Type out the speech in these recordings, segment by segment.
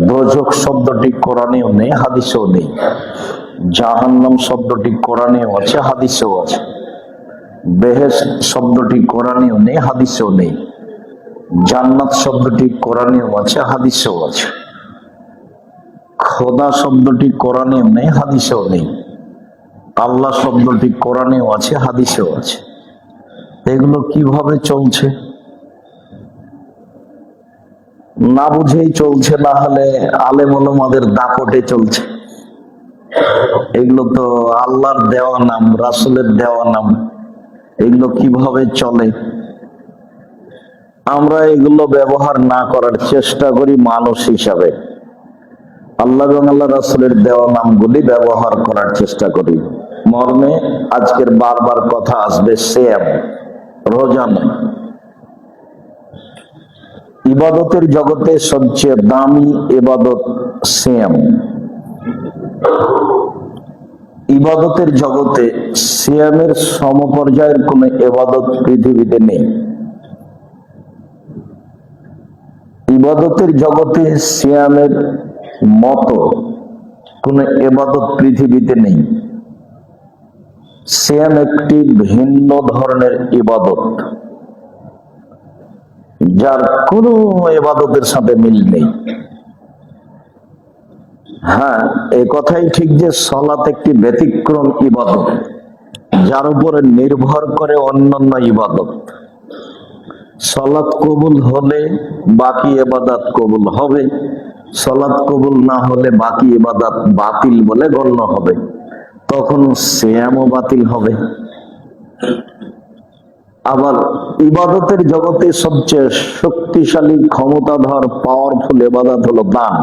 দোজখ শব্দটি কোরআনেও নেই, হাদিসেও নেই। জাহান্নাম শব্দটি কোরআনেও আছে, হাদিসেও আছে। বেহেশত শব্দটি কোরআনেও নেই, হাদিসেও নেই। জান্নাত শব্দটি কোরআনেও আছে, হাদিসেও আছে। খোদা শব্দটি কোরআনেও নেই, হাদিসেও নেই। আল্লাহ শব্দটি কোরআনেও আছে, হাদিসেও আছে। এগুলো কিভাবে চলছে? না বুঝেই চলছে, না হলে আলেম ওলামাদের দাপটে চলছে। এগুলো তো আল্লাহর দেওয়া নাম, রাসূলের দেওয়া নাম। এগুলো কিভাবে চলে? আমরা এগুলো ব্যবহার না করার চেষ্টা করি মানুষ হিসাবে। আল্লাহ এবং আল্লাহ রাসূলের দেওয়া নামগুলি ব্যবহার করার চেষ্টা করি। মর্মে আজকের বারবার কথা আসবে সিয়াম, রোজা নয়। ইবাদতের জগতে সবচেয়ে দামি ইবাদত সিয়াম। ইবাদতের জগতে সিয়ামের সমপর্যায়ের কোন ইবাদত পৃথিবীতে নেই। ইবাদতের জগতে সিয়ামের মতো কোন ইবাদত পৃথিবীতে নেই। সিয়াম একটি ভিন্ন ধরনের ইবাদত, যার কোন ইবাদতের সাথে মিল নেই। হ্যাঁ, এই কথাই ঠিক যে সালাত একটি ব্যতিক্রম ইবাদত, যার উপরে নির্ভর করে অন্যান্য ইবাদত। সালাত কবুল হলে বাকি ইবাদত কবুল হবে, সালাত কবুল না হলে বাকি ইবাদত বাতিল বলে গণ্য হবে, তখন সিয়ামও বাতিল হবে। আবার ইবাদতের জগতে সবচেয়ে শক্তিশালী, ক্ষমতাধর, পাওয়ারফুল ইবাদত হলো দান।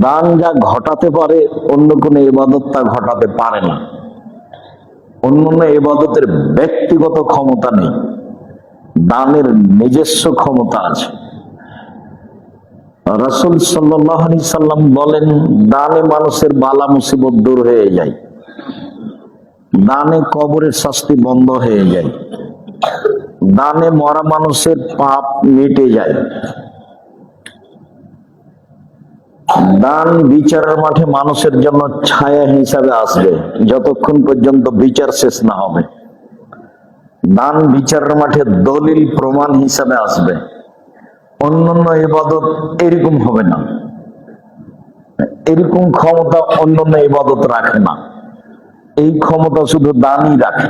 দান যা ঘটাতে পারে অন্য কোন ইবাদত তা ঘটাতে পারে না। অন্যান্য ইবাদতের ব্যক্তিগত ক্ষমতা নেই, দানের নিজস্ব ক্ষমতা আছে। রাসূল সাল্লাল্লাহু আলাইহি সাল্লাম বলেন, দানে মানুষের বালা মুসিবত দূর হয়ে যায়, দানে কবরের শাস্তি বন্ধ হয়ে যায়, দানে মরা মানুষের পাপ মিটে যায়, দান বিচারের মাঠে মানুষের জন্য ছায়া হিসাবে আসবে যতক্ষণ পর্যন্ত বিচার শেষ না হবে। দান বিচারের মাঠে দলিল প্রমাণ হিসাবে আসবে। অন্যান্য ইবাদত এরকম হবে না, এরকম ক্ষমতা অন্যান্য ইবাদত রাখে না। এই ক্ষমতা শুধু দানই রাখে।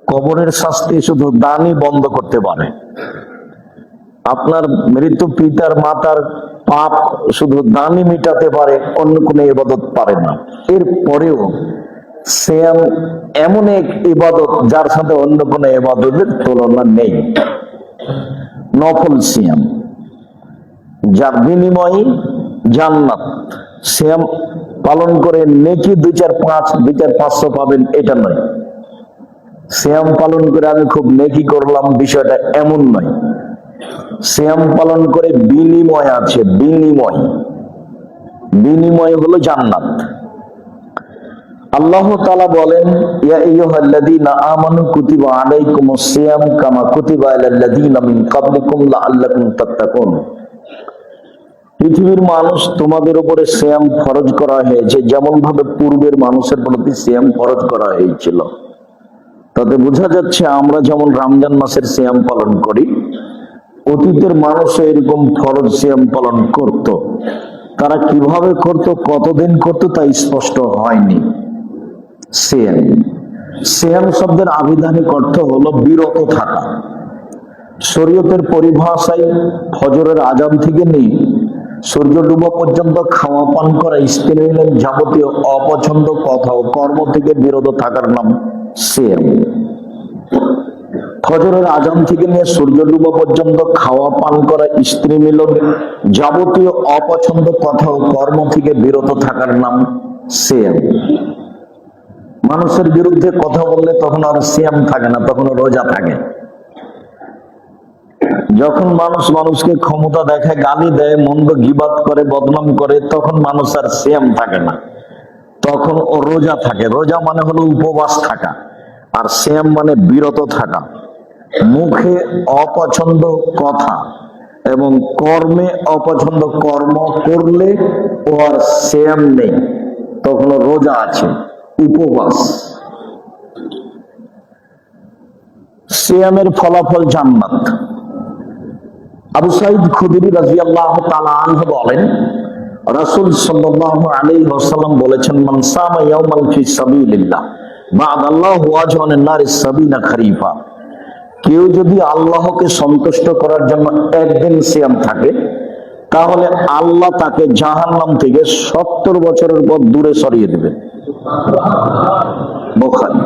কবরের শাস্তি শুধু দানই বন্ধ করতে পারে। আপনার মৃত পিতার মাতার পাপ শুধু দানই মিটাতে পারে, অন্য কোনো ইবাদত পারে না। এরপরেও সিয়াম এমন এক ইবাদত যার সাথে অন্য কোনো ইবাদতের তুলনা নেই। নফল সিয়াম, যার বিনিময়ে জান্নাত। সিয়াম পালন করে নেকি 2-4-500 পাবেন, এটা নয়। সিয়াম পালন করে আমি খুব নেকি করলাম, বিষয়টা এমন নয়। সিয়াম পালন করে বিনিময় আছে, বিনিময় হলো জান্নাত। আল্লাহ তাআলা বলেন, ইয়া আইয়ুহাল্লাযীনা আমানু কুতিবা আলাইকুমুস সিয়াম কামা কুতিবা আলাল্লাযীনা মিন ক্বাবলিকুম লাআল্লাকুম তাত্তাকুন। পৃথিবীর মানুষ, তোমাদের উপরে সিয়াম ফরজ করা হয়েছে যেমন ভাবে পূর্বের মানুষের প্রতি সিয়াম ফরজ করা হয়েছিল। তাতে বোঝা যাচ্ছে আমরা যেমন রমজান মাসের সিয়াম পালন করি, অতীতের মানুষ এরকম ফরজ সিয়াম পালন করত। তারা কিভাবে করত, কতদিন করত তা স্পষ্ট হয়নি। সিয়াম শব্দের আবিধানিক অর্থ হলো বিরত থাকা। শরীয়তের পরিভাষায় ফজরের আযান থেকে নিয়ে সূর্য ডুবা পর্যন্ত খাওয়া পান করা, স্ত্রী মিলন, যাবতীয় অপছন্দ কথা ও কর্ম থেকে বিরত থাকার নাম সিয়াম। ফজরের আযান থেকে নিয়ে সূর্য ডুবা পর্যন্ত খাওয়া পান করা, স্ত্রী মিলন, যাবতীয় অপছন্দ কথা ও কর্ম থেকে বিরত থাকার নাম সিয়াম। মানুষের বিরুদ্ধে কথা বললে তখন আর সিয়াম থাকে না, তখন রোজা থাকে। যখন মানুষ মানুষকে ক্ষমতা দেখায়, গালি দেয়, মন্দ গীবাত করে, বদনাম করে, তখন মানুষ আর সিয়াম থাকে না, তখন ও রোজা থাকে। রোজা মানে হলো উপবাস থাকা, আর সিয়াম মানে বিরত থাকা। মুখে অপছন্দ কথা এবং কর্মে অপছন্দ কর্ম করলে ও আর সিয়াম নেই, তখন রোজা আছে, উপবাস। সিয়ামের ফলাফল জান্নাত। আবু সাঈদ খুদরি রাদিয়াল্লাহু তাআলা আনহু বলেন, রাসূল সাল্লাল্লাহু আলাইহি ওয়াসাল্লাম বলেছেন, মান সামা ইয়াওমান ফি সাবিলিল্লাহ বা'দাল্লাহু ওয়াজহান নারিস সাবিনা খরিফা। কেউ যদি আল্লাহকে সন্তুষ্ট করার জন্য একদিন সিয়াম থাকে, তাহলে আল্লাহ তাকে জাহান্নাম থেকে 70 বছরের পর দূরে সরিয়ে দেবেন। বুখারী।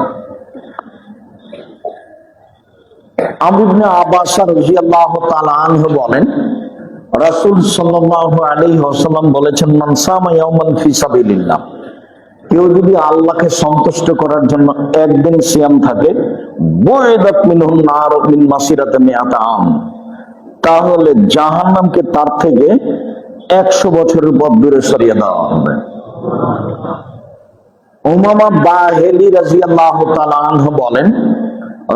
আমর ইবনে আব্বাস রাদিয়াল্লাহু তাআলা আনহু বলেন, রাসূল সাল্লাল্লাহু আলাইহি ওয়াসাল্লাম বলেছেন, মান সামা ইয়াওমান ফি সাবিলিল্লাহ, কেউ যদি আল্লাহকে সন্তুষ্ট করার জন্য একদিন সিয়াম থাকে, বুইদাত মিনহুন নার মিন মাসিরাতি মিআত আম, তাহলে জাহান্নামকে তার থেকে 100 বছরের পথ দূরে সরিয়ে দেওয়া হবে। উমামা বাহিলি রাদিয়াল্লাহু তাআলা আনহু বলেন,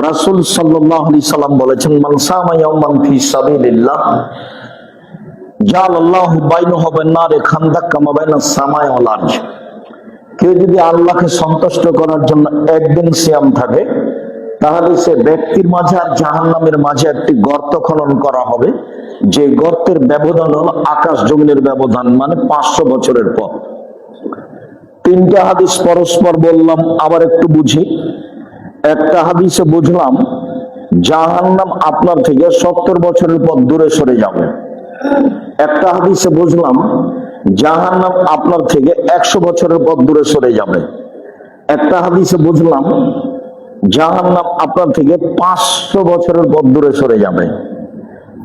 রাসূল সাল্লাল্লাহু আলাইহি সাল্লাম বলেছেন, মান সামা ইয়াওমান ফি সাবিলিল্লাহ জাআলাল্লাহু বাইনাহু ওয়া বাইনান নারি খান্দাক কামা বাইনাস সামাই ওয়াল আরজ। কেউ যদি আল্লাহকে সন্তুষ্ট করার জন্য একদিন সিয়াম থাকে, তাহলে সে ব্যক্তির মাঝে আর জাহান্নামের মাঝে একটি গর্ত খনন করা হবে, যে গর্তের ব্যবধান হলো আকাশ জমিনের ব্যবধান, মানে 500 বছরের পথ। 3টা হাদিস পরস্পর বললাম, আবার একটু বুঝি। একটা হাদিসে বুঝলাম জাহান্নাম আপনার থেকে 70 বছরের পথ দূরে সরে যাবে। একটা হাদিসে বুঝলাম জাহান্নাম আপনার থেকে 100 বছরের পথ দূরে সরে যাবে। একটা হাদিসে বুঝলাম জাহান্নাম আপনার থেকে 500 বছরের পথ দূরে সরে যাবে।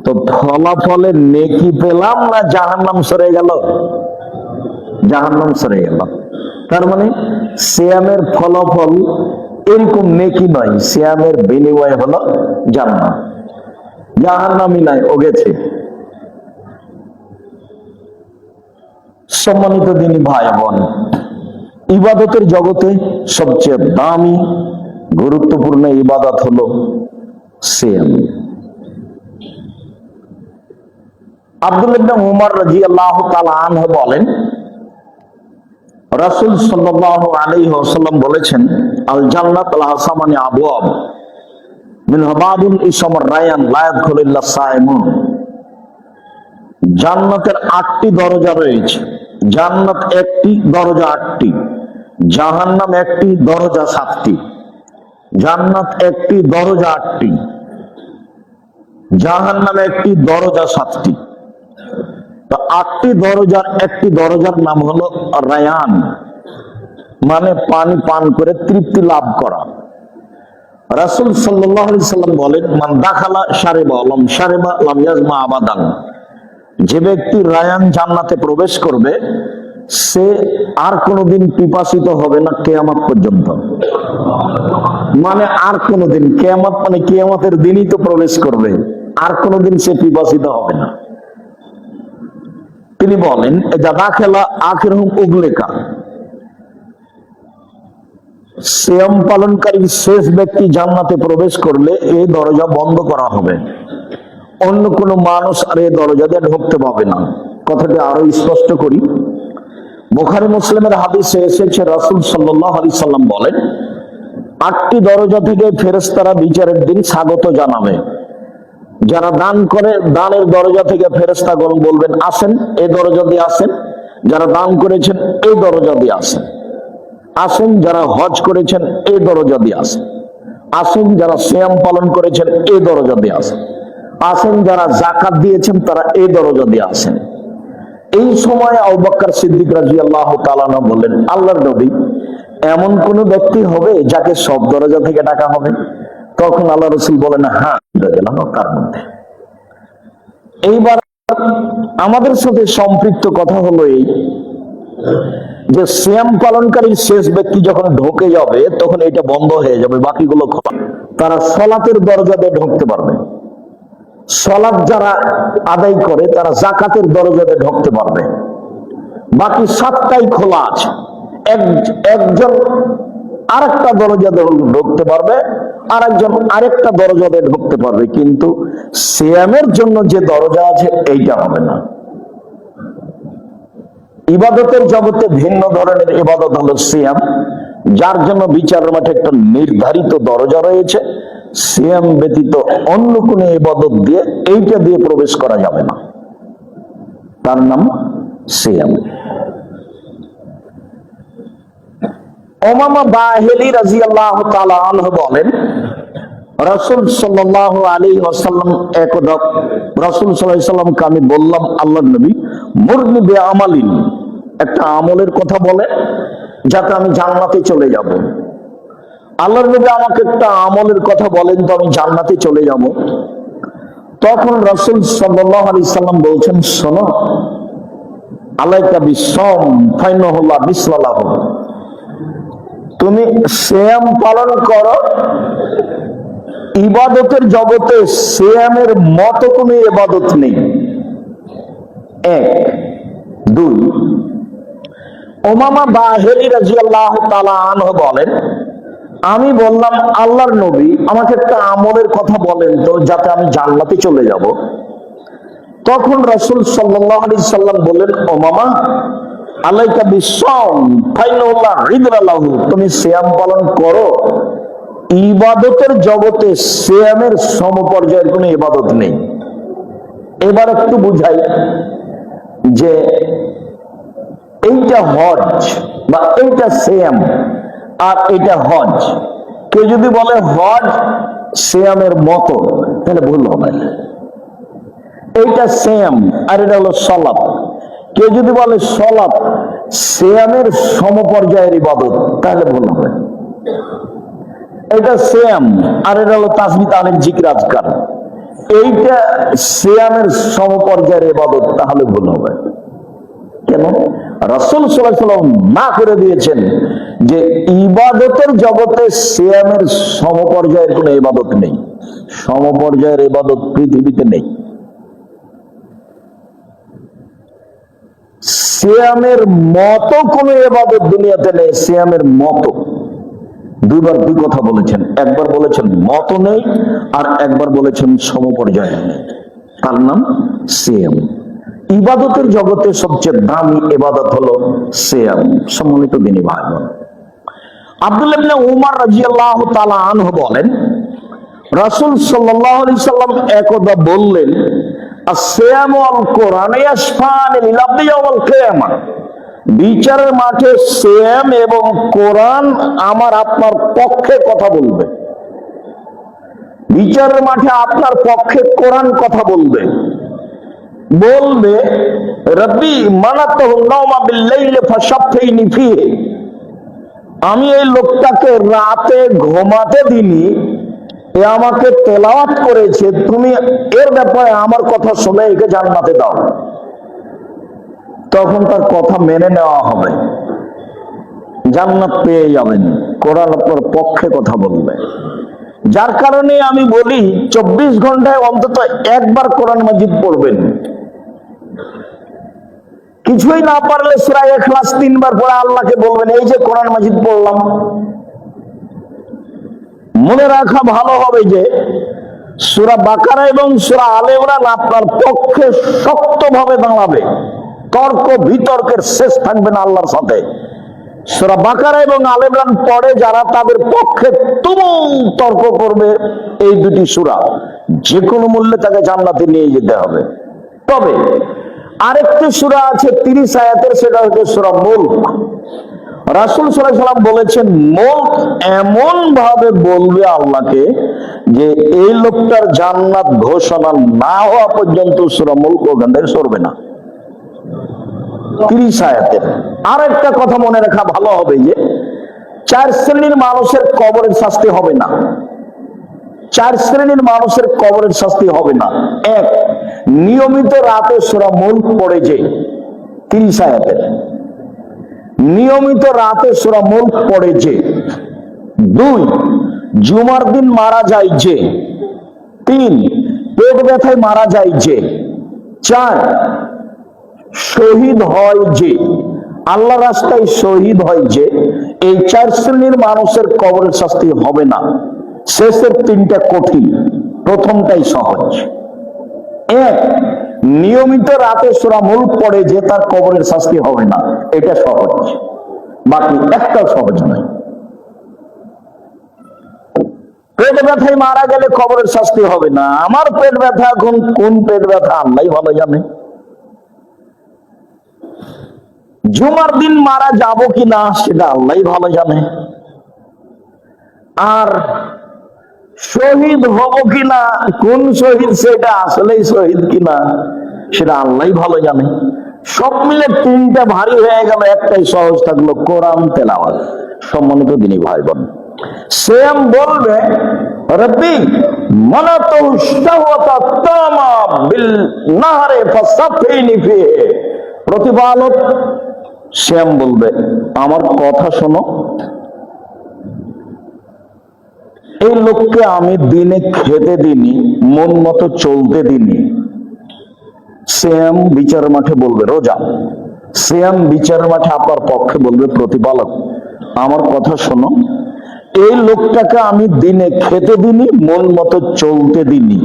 তো ফলাফলের নেকি পেলাম না জাহান্নাম সরে গেল? জাহান্নাম সরে গেল। তার মানে সিয়ামের ফলাফল এরকম নেকি নয়, সিয়ামের বিনিময় হলো জান্নাত। জাহান্নামই নাই, ও গেছে। সম্মানিত দিনী ভাই বোন, ইবাদতের জগতে সবচেয়ে দামি গুরুত্বপূর্ণ ইবাদত হলো সিয়াম। আব্দুল্লাহ ইবনে উমর রাদিয়াল্লাহু তাআলা আনহু বলেন, রাসূল সাল্লাল্লাহু আলাইহি ওয়াসাল্লাম বলেছেন, আল জান্নাত লাহা সামানি আবওয়াব মিনহা বাবুন ইসমুর রায়ান লা ইয়াদখুলু ইল্লা সাইমুন। জান্নাতের 8টি দরজা রয়েছে। জান্নাত একটি, দরজা 8টি। জাহান্নাম একটি, দরজা 7টি। জান্নাত একটি, দরজা 8টি। জাহান্নাম একটি, দরজা 7টি। তো 8টি দরজার একটি দরজার নাম হলো রায়ান, মানে পানি পান করে তৃপ্তি লাভ করা। রাসূল সাল্লাল্লাহু আলাইহি সাল্লাম বলেন, মান দাখালা শারিবা লাম শারিবা লাম ইয়াজমা আবাদান। যে ব্যক্তি রায়ান জান্নাতে প্রবেশ করবে, সে আর কোনোদিন পিপাসিত হবে না কিয়ামত পর্যন্ত। মানে আর কোনোদিন, কিয়ামত মানে কিয়ামতের দিনই তো প্রবেশ করবে, আর কোনোদিন সে পিপাসিত হবে না। তিনি বলেন, দাদা খেলা আখিরহুম উগলেকা, সিয়াম পালনকারী শেষ ব্যক্তি জান্নাতে প্রবেশ করলে এই দরজা বন্ধ করা হবে, অন্য কোনো মানুষ আর এই দরজা দিয়ে ঢুকতে পাবে না। কথাটি আরো স্পষ্ট করি। বুখারী মুসলিমের হাদিসে এসেছে, রাসূল সাল্লাল্লাহু আলাইহি সাল্লাম বলেন, 8টি দরজা থেকে ফেরেশতারা বিচারের দিন স্বাগত জানাবে। যারা দান করে, দানের দরজা থেকে ফেরেশতাগণ বলবেন, আসেন, এই দরজা দিয়ে আসেন। যারা দান করেছেন এই দরজা দিয়ে আসেন। আসেন যারা হজ করেছেন এই দরজা দিয়ে আসেন। আসেন যারা সিয়াম পালন করেছেন এই দরজা দিয়ে আসেন। আসেন যারা যাকাত দিয়েছেন তারা এই দরজা দিয়ে আসেন। এই সময় আবু বকর সিদ্দিক রাদিয়াল্লাহু তাআলা বললেন, আল্লাহর নবী, এমন কোন ব্যক্তি হবে যাকে সব দরজা থেকে ডাকা হবে? তখন আল্লাহ রাসূল বলেন, হ্যাঁ, তার মধ্যে। এইবার আমাদের সাথে সম্পৃক্ত কথা হলো এই যে সিয়াম পালনকারী শেষ ব্যক্তি যখন ঢোকে যাবে, তখন এটা বন্ধ হয়ে যাবে, বাকিগুলো খোলা। তারা সালাতের দরজা দিয়ে ঢুকতে পারবে। সালাত যারা আদায় করে তারা যাকাতের দরজা দিয়ে ঢুকতে পারবে। বাকি 7টাই খোলা আছে। একজন আরেকটা দরজা দিয়ে ঢুকতে পারবে, আর একজন আরেকটা দরজাতে ঢুকতে পারবে, কিন্তু সিয়ামের জন্য যে দরজা আছে এইটা হবে না। ইবাদতের জগতে ভিন্ন ধরনের ইবাদত হলো সিয়াম, যার জন্য বিচারের মাঠে একটা নির্ধারিত দরজা রয়েছে। সিয়াম ব্যতীত অন্য কোনো ইবাদত দিয়ে এইটা দিয়ে প্রবেশ করা যাবে না, তার নাম সিয়াম। উমামা বাহিলি রাদিয়াল্লাহু তাআলা আনহু বলেন, রাসূল সাল্লাল্লাহু আলাইহি ওয়াসাল্লাম একদা রাসূল সাল্লাল্লাহু আলাইহি ওয়াসাল্লামকে আমি বললাম, আল্লাহর নবী, মুরনি বিআমালিন, একটা আমলের কথা বলে যাতে আমি জান্নাতে চলে যাব। আল্লাহর নবী আমাকে একটা আমলের কথা বলেন তো আমি জান্নাতে চলে যাব। তখন রাসূল সাল্লাল্লাহু আলাইহি ওয়াসাল্লাম বলছেন, শোনো, আলাইকা বিসসাম ফাইন্নাহু লা বিসলা লাহু, তুমি সিয়াম পালন করো। ইবাদতের জগতে সিয়ামের মতো কোনো ইবাদত নেই। এক। দুই, উমামা বাহিলি রাদিয়াল্লাহু তাআলা আনহু বলেন, আমি বললাম, আল্লাহর নবী, আমাকে একটা আমলের কথা বলেন তো যাতে আমি জান্নাতে চলে যাব। তখন রাসূল সাল্লাল্লাহু আলাইহি সাল্লাম বললেন, উমামা, আলাইকা বিসসাম ফাইন্নাহু লা ইদরা লাহু, তুমি সিয়াম পালন করো। ইবাদতের জগতে সিয়ামের সমপর্যায়ের কোনো ইবাদত নেই। এবার একটু বুঝাই যে এইটা হজ বা এইটা সিয়াম আর এটা হজ। কেউ যদি বলে হজ সিয়ামের মতো, তাহলে ভুল হবে। এইটা সিয়াম আর এটা হলো সালাত। কেউ যদি বলে সালাত সিয়ামের সমপর্যায়ের ইবাদত, তাহলে ভুল হবে। এটা সিয়াম আর এটা হলো তাসবিহ তাহলিল জিকির আজকার, এইটা সিয়ামের সমপর্যায়ের ইবাদত, তাহলে ভুল হবে। কেন? রাসূল সাল্লাল্লাহু আলাইহি ওয়াসাল্লাম না করে দিয়েছেন যে ইবাদতের জগতে সিয়ামের সমপর্যায়ের কোনো ইবাদত নেই। সমপর্যায়ের ইবাদত পৃথিবীতে নেই। সিয়ামের মতো কোনো ইবাদত দুনিয়াতে নেই। সিয়ামের মতো, দুইবার দুই কথা বলেছেন, একবার বলেছেন মতো নেই আর একবার বলেছেন সমপর্যায়ে নেই, তার নাম সিয়াম। ইবাদতের জগতে সবচেয়ে দামি ইবাদত হলো সিয়াম। সম্মানিত দিনী ভাই বোন, আব্দুল্লাহ ইবনে উমর রাদিয়াল্লাহু তাআলা আনহু বলেন, রাসূল সাল্লাল্লাহু আলাইহি সাল্লাম একদা বললেন, আসিয়ামু আল কোরআন ইয়াশফানি লিল আবদি ইয়াওমাল কিয়ামাহ, বিচারের মাঠে সিয়াম এবং কোরআন আমার আপনার পক্ষে কথা বলবে। বিচারের মাঠে আপনার পক্ষে কোরআন কথা বলবে। বলবে, রব্বি মানাতাহু নাওমা বিল লাইলি ফাশাফিনি ফিহি, আমি এই লোকটাকে রাতে ঘুমাতে দিনি, এ আমাকে তেলাওয়াত করেছে, তুমি এর ব্যাপারে আমার কথা শুনে একে জান্নাতে দাও। তখন তার কথা মেনে নেওয়া হবে, জান্নাত পেয়ে যাবেন। কোরআন আপনার পক্ষে কথা বলবে। যার কারণে আমি বলি 24 ঘন্টায় অন্তত একবার কোরআন মাজিদ পড়বেন। কিছুই না পারলে সূরা ইখলাস 3 বার পড়ে আল্লাহকে বলবেন, এই যে কোরআন মাজিদ পড়লাম। মনে রাখা ভালো হবে যে সূরা বাকারা এবং সূরা আলে ইমরান আপনার পক্ষে শক্তভাবে দাঁড়াবে। তর্ক বিতর্কের শেষ থাকবে না আল্লাহর সাথে। সূরা বাকারা এবং আলে ইমরান পড়ে যারা, তাদের পক্ষে তুমুল তর্ক করবে এই দুটি সূরা, যে কোনো মূল্যে তাকে জান্নাতে নিয়ে যেতে হবে। তবে আরেকটি সূরা আছে 30 আয়াতের, সেটা হচ্ছে সূরা মুলক। রাসূল সাল্লাল্লাহু আলাইহি ওয়াসাল্লাম বলেছেন, মুলক এমন ভাবে বলবে আল্লাহকে যে এই লোকটার জান্নাত ঘোষণা না হওয়া পর্যন্ত সূরা মুলক ওখান থেকে সরবে না। 30 আয়াতের। আর একটা কথা মনে রাখা ভালো হবে যে 4 শ্রেণীর মানুষের কবরের শাস্তি হবে না। 4 শ্রেণীর মানুষের কবরের শাস্তি হবে না। এক, নিয়মিত রাতে সূরা মুলক পড়ে যে 30 আয়াতের, নিয়মিত রাতে সূরা মুলক পড়ে যে। 2, জুমার দিন মারা যায় যে। 3, পেট ব্যথায় মারা যায় যে। 4, শহীদ হয় যে, আল্লাহ রাস্তায় শহীদ হয় যে। এই 4 শ্রেণীর মানুষের কবরের শাস্তি হবে না। শেষের তিনটা কঠিন, প্রথমটাই সহজ। এক, নিয়মিত রাতে সূরা মুলক পড়ে যে তার কবরের শাস্তি হবে না, এটা সহজ। বাকি একটাও সহজ নয়। পেট ব্যথায় মারা গেলে কবরের শাস্তি হবে না, আমার পেট ব্যথা এখন কোন পেট ব্যথা আল্লাহ ভালো জানে। জুমার দিন মারা যাব কিনা সেটা আল্লাহ ভালো জানে। আর শহীদ হব কিনা, কোন শহীদ সেটা আসলেই শহীদ কিনা সেটা আল্লাহ ভালো জানে। সব মিলে তিনটা ভারী হয়ে গেল, একটাই সহজ থাকলো, কোরআন তেলাওয়াত। সম্মানিত দিনী ভাই বোন, সেম বলবে রব্বি মানাতু শাহওয়াতা তামা বিল নাহরে ফাসাফিনি ফিহি। প্রতিপালক সেম বলবে আমার কথা শোনো, এই লোককে আমি দিনে খেতে দিনি, মন মতো চলতে দিনি। সেম বিচার মাঠে বলবে রোজা, সেম বিচার মাঠে আপনার পক্ষে বলবে প্রতিপালক আমার কথা শোনো, এই লোকটাকে আমি দিনে খেতে দিনি, মন মতো চলতে দিনি,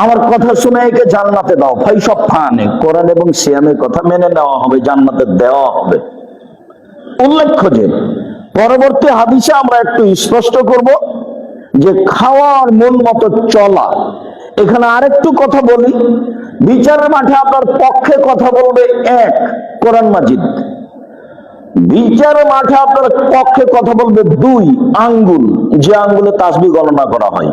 আমার কথা শুনে একে জান্নাতে দাও। ভাই সব ফানে কোরআন এবং সিয়ামের কথা মেনে নেওয়া হবে, জান্নাতে দেওয়া হবে। উল্লেখ্য যে পরবর্তী হাদিসে আমরা একটু স্পষ্ট করব যে খাওয়ার মন মতো চলা। এখানে আরেকটু কথা বলি, বিচারের মাঠে আপনার পক্ষে কথা বলবে এক কোরআন মাজিদ, বিচারের মাঠে আপনার পক্ষে কথা বলবে দুই আঙ্গুল, যে আঙ্গুলে তাসবিহ গণনা করা হয়।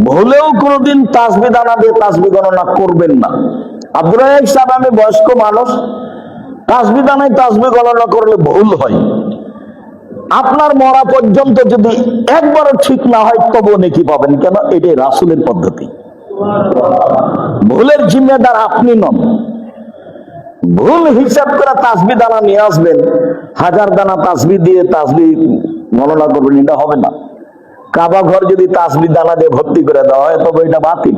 ভুলেও কোনোদিন তাসবিহ দানা দিয়ে তাসবিহ গণনা করবেন না। আব্দুর রাজ্জাক সাহেব, আমি বয়স্ক মানুষ, তাসবিহ দানায় তাসবিহ গণনা করলে ভুল হয়। আপনার মরা পর্যন্ত যদি একবারও ঠিক না হয় তবুও নেকি পাবেন। কেন? এটাই রাসূলের পদ্ধতি। ভুলের জিম্মেদার আপনি নন। ভুল হিসাব করে তাসবিহ দানা নিয়ে আসবেন, 1000 দানা তাসবিহ দিয়ে তাসবিহ গণনা করবেন, এটা হবে না। কাবা ঘর যদি তাসবিহ দানা দিয়ে ভর্তি করে দেওয়া হয় তবে এটা বাতিল।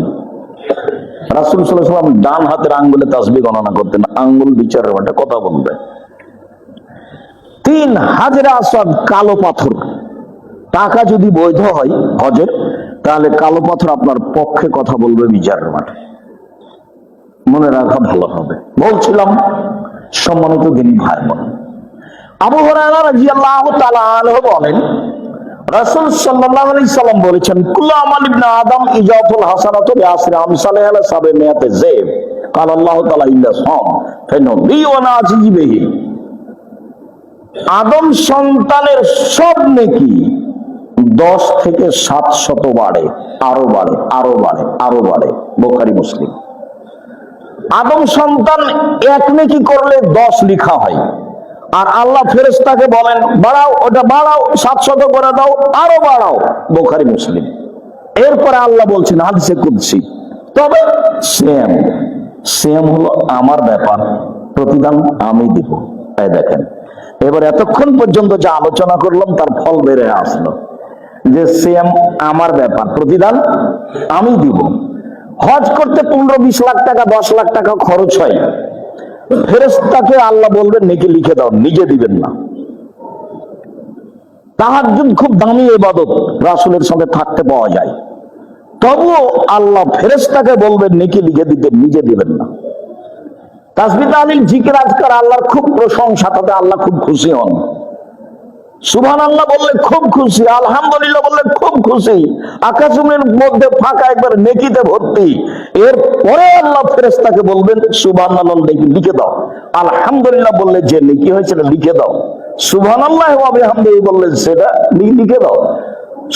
রাসূল সাল্লাল্লাহু আলাইহি ওয়াসাল্লাম ডান হাতের আঙ্গুলে তাসবিহ গণনা করতেন, আঙ্গুল বিচারের মাঠে কথা বলবে। 3 হাজরে আসওয়াদ, কালো পাথর। টাকা যদি বৈধ হয় হজের, তাহলে কালো পাথর আপনার পক্ষে কথা বলবে বিচারের মাঠে। মনে রাখা ভালো হবে। বলছিলাম সম্মানিত দিনী ভাই বোন, আবু হুরায়রা রাদিয়াল্লাহু তাআলা আনহু বলেন রাসূল সাল্লাল্লাহু আলাইহি সাল্লাম বলেছেন কুল্লু আমাল ইবনে আদম ইজাফুল হাসানাতু বিআশরি আমসালিহা আলা সাবমিয়াতি যায়ব ক্বালা আল্লাহু তাআলা ইল্লা সাম ফাইনালি ওয়া নাজি বিহি। আদম সন্তানের সব নেকি 10 থেকে 700 বাড়ে, আরো বাড়ে, আরো বাড়ে, আরো বাড়ে। বুখারী মুসলিম। আদম সন্তান এক নেকি করলে 10 লেখা হয়, আর আল্লাহ ফেরেশতাকে বলেন বাড়াও, ওটা বাড়াও, 700 করে দাও, আরো বাড়াও। বুখারী মুসলিম। এরপরে আল্লাহ বলছেন হাদিসে কুদসি, তবে সেম সেম হলো আমার ব্যাপার, প্রতিদান আমি দিব। এই দেখেন, এবার এতক্ষণ পর্যন্ত যা আলোচনা করলাম তার ফল বেড়ে আসলো যে সেম আমার ব্যাপার, প্রতিদান আমি দিব। হজ করতে 15-20 লাখ টাকা, 10 লাখ টাকা খরচ হয়, ফেরেশতাকে আল্লাহ বলবেন নেকি লিখে দাও, নিজে দিবেন না। তাহাজ্জুদ খুব দামি ইবাদত, রাসূলের সাথে থাকতে পাওয়া যায়, তবুও আল্লাহ ফেরেশতাকে বলবেন নেকি লিখে দিতে, নিজে দিবেন না। তাসবিহ তাহলিল জিকির আজকার আল্লাহর খুব প্রশংসা, তাতে আল্লাহ খুব খুশি হন। সুবহানাল্লাহ বললে খুব খুশি, আলহামদুলিল্লাহ বললে খুব খুশি। আকাশের মধ্যে ফাঁকা, একবার নেকিতে ভর্তি। এরপরে আল্লাহ ফেরেশতাকে বলবেন সুবহানাল্লাহ লিখে দাও, আলহামদুলিল্লাহ বললে যে নেকি হয়েছে লিখে দাও, সুবহানাল্লাহ ওয়া বিহামদিহি বললে সেটা লিখে দাও,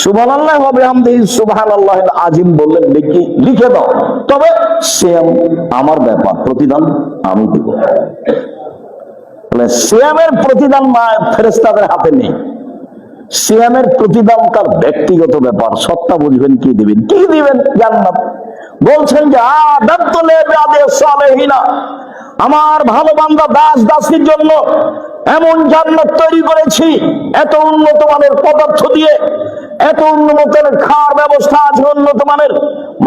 সুবহানাল্লাহ ওয়া বিহামদিহি সুবহানাল্লাহিল আযীম বললে নেকি লিখে দাও। তবে সেম আমার ব্যাপার, প্রতিদান আমি দিব। সিয়ামের প্রতিদান ফেরেশতাদের হাতে নেই। সিয়ামের প্রতিদান তার ব্যক্তিগত ব্যাপার, সত্তা বুঝবেন কি দিবেন, কি দিবেন, জান্নাত। বলছেন যে আমার ভালো বান্দা দাস দাসীর জন্য এমন জান্নাত তৈরি করেছি, এত উন্নত মানের পদার্থ দিয়ে, এত উন্নত মানের খাওয়ার ব্যবস্থা আছে, উন্নত মানের।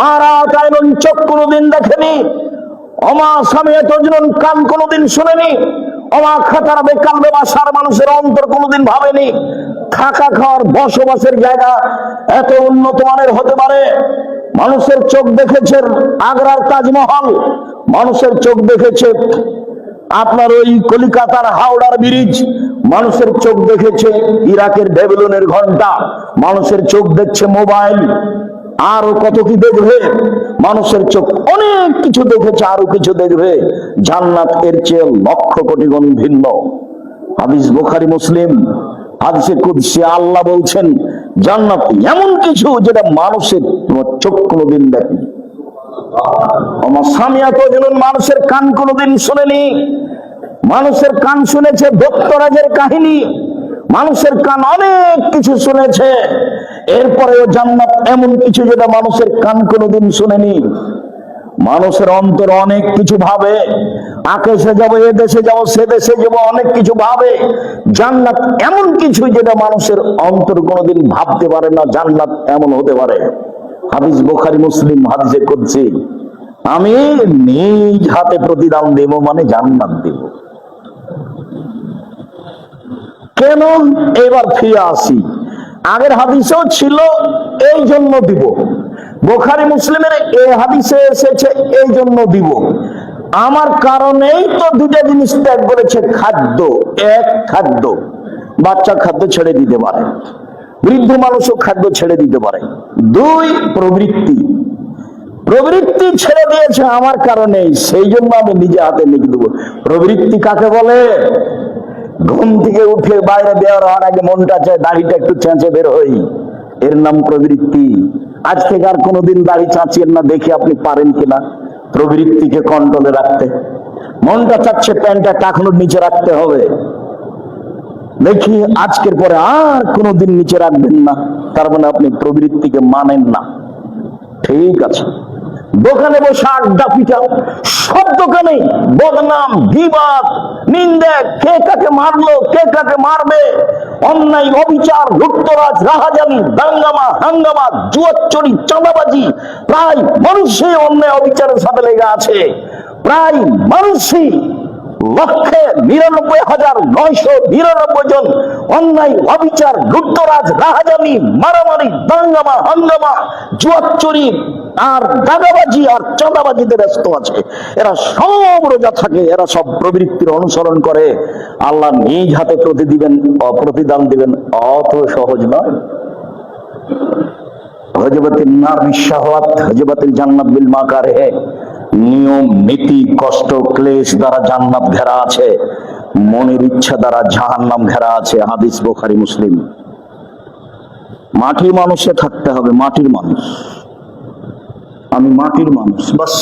মারা কায়রন চোখ কোনোদিন দেখেনি, অমা স্বামী এতজন কান কোনোদিন শুনেনি, অবাক খাতার বেকাল বেবাসার মানুষের অন্তর কোনোদিন ভাবেনি থাকা খাওয়ার বসবাসের জায়গা এত উন্নত মানের হতে পারে। মানুষের চোখ দেখেছে আগ্রার তাজমহল, মানুষের চোখ দেখেছে আপনার ওই কলিকাতার হাওড়ার ব্রিজ, মানুষের চোখ দেখেছে ইরাকের ব্যাবিলনের ঘন্টা, মানুষের চোখ দেখছে মোবাইল, আরো কত কি দেখবে। মানুষের চোখ অনেক কিছু দেখেছে, আরো কিছু দেখবে। জান্নাত এর চেয়ে লক্ষ কোটি গুণ ভিন্ন। হাদিস বুখারী মুসলিম, হাদিসে কুদসি আল্লাহ বলছেন জান্নাত এমন কিছু যেটা মানুষের চোখ কোনোদিন দেখেনি। আমার সামিয়াত ওয়াজুলুন, মানুষের কান কোনোদিন শোনেনি। মানুষের কান শুনেছে দত্তরাজের কাহিনী, মানুষের কান অনেক কিছু শুনেছে, এরপরেও জান্নাত এমন কিছু যেটা মানুষের কান কোনোদিন শুনেনি। মানুষের অন্তর অনেক কিছু ভাবে, আকাশে যাবো, এ দেশে যাবো, সে দেশে যাবো, অনেক কিছু ভাবে। জান্নাত এমন কিছু যেটা মানুষের অন্তর কোনোদিন ভাবতে পারে না, জান্নাত এমন হতে পারে। হাদিস বুখারী মুসলিম, হাদিসে কুদসি, আমি নিজ হাতে প্রতিদান দেব, মানে জান্নাত দেব। কেন? এবার ফিরে আসি, আগের হাদিসেও ছিল এই জন্য দিব, বুখারী মুসলিমের এই হাদিসে এসেছে এই জন্য দিব। আমার কারণেই তো দুটা জিনিস ত্যাগ করেছে। খাদ্য, এক খাদ্য, বাচ্চা খাদ্য ছেড়ে দিতে পারে, বৃদ্ধ মানুষও খাদ্য ছেড়ে দিতে পারে। দুই, প্রবৃত্তি, প্রবৃত্তি ছেড়ে দিয়েছে আমার কারণেই, সেই জন্য আমি নিজে হাতে লিখে দেবো। প্রবৃত্তি কাকে বলে? ঘুম থেকে উঠে বাইরে বের হওয়ার আগে মনটা চায় দাড়িটা একটু চেঁচে বের হই, এর নাম প্রবৃত্তি। আজ থেকে আর কোনোদিন দাড়ি চাঁচিয়েন না, দেখি আপনি পারেন কিনা প্রবৃত্তিকে কন্ট্রোলে রাখতে। মনটা চাচ্ছে প্যান্টটা টাকনুর নিচে রাখতে হবে, দেখি আজকের পরে আর কোনোদিন নিচে রাখবেন না, তার মানে আপনি প্রবৃত্তিকে মানেন না। ঠিক আছে, দোকানে বসে আড্ডা পিটাও, সব দোকানে বদনাম, গীবত, নিন্দা, কে কাকে মারলো, কে কাকে মারবে, অন্যায়, অবিচার, লুটতরাজ, রাহাজানি, দাঙ্গামা, হাঙ্গামা, জুয়াচুরি, চাঁদাবাজি, প্রায় মানুষই অন্যায় অবিচারের সাথে লেগে আছে। প্রায় মানুষই 1,99,999 জন অন্যায়, অবিচার, লুটতরাজ, রাহাজানি, মারামারি, দাঙ্গামা, হাঙ্গামা, জুয়াচুরি আর দাগাবাজি আর চাঁদাবাজিতে ব্যস্ত আছে। এরা সব রোজা থাকে, এরা সব প্রবৃত্তির অনুসরণ করে। আল্লাহ নিজ হাতে প্রতিদান দিবেন অত সহজ নয়। হযবতিন নার বিশাহাওয়াত, হযবতিল জান্নাত বিল মাকারিহ, নিয়ম, নীতি, কষ্ট, ক্লেশ দ্বারা জান্নাত ঘেরা আছে, মনের ইচ্ছা দ্বারা জাহান্নাম ঘেরা আছে। হাদিস বুখারী মুসলিম। মাটির মানুষে থাকতে হবে, মাটির মানুষ, আমি মাটির মানুষ, বাস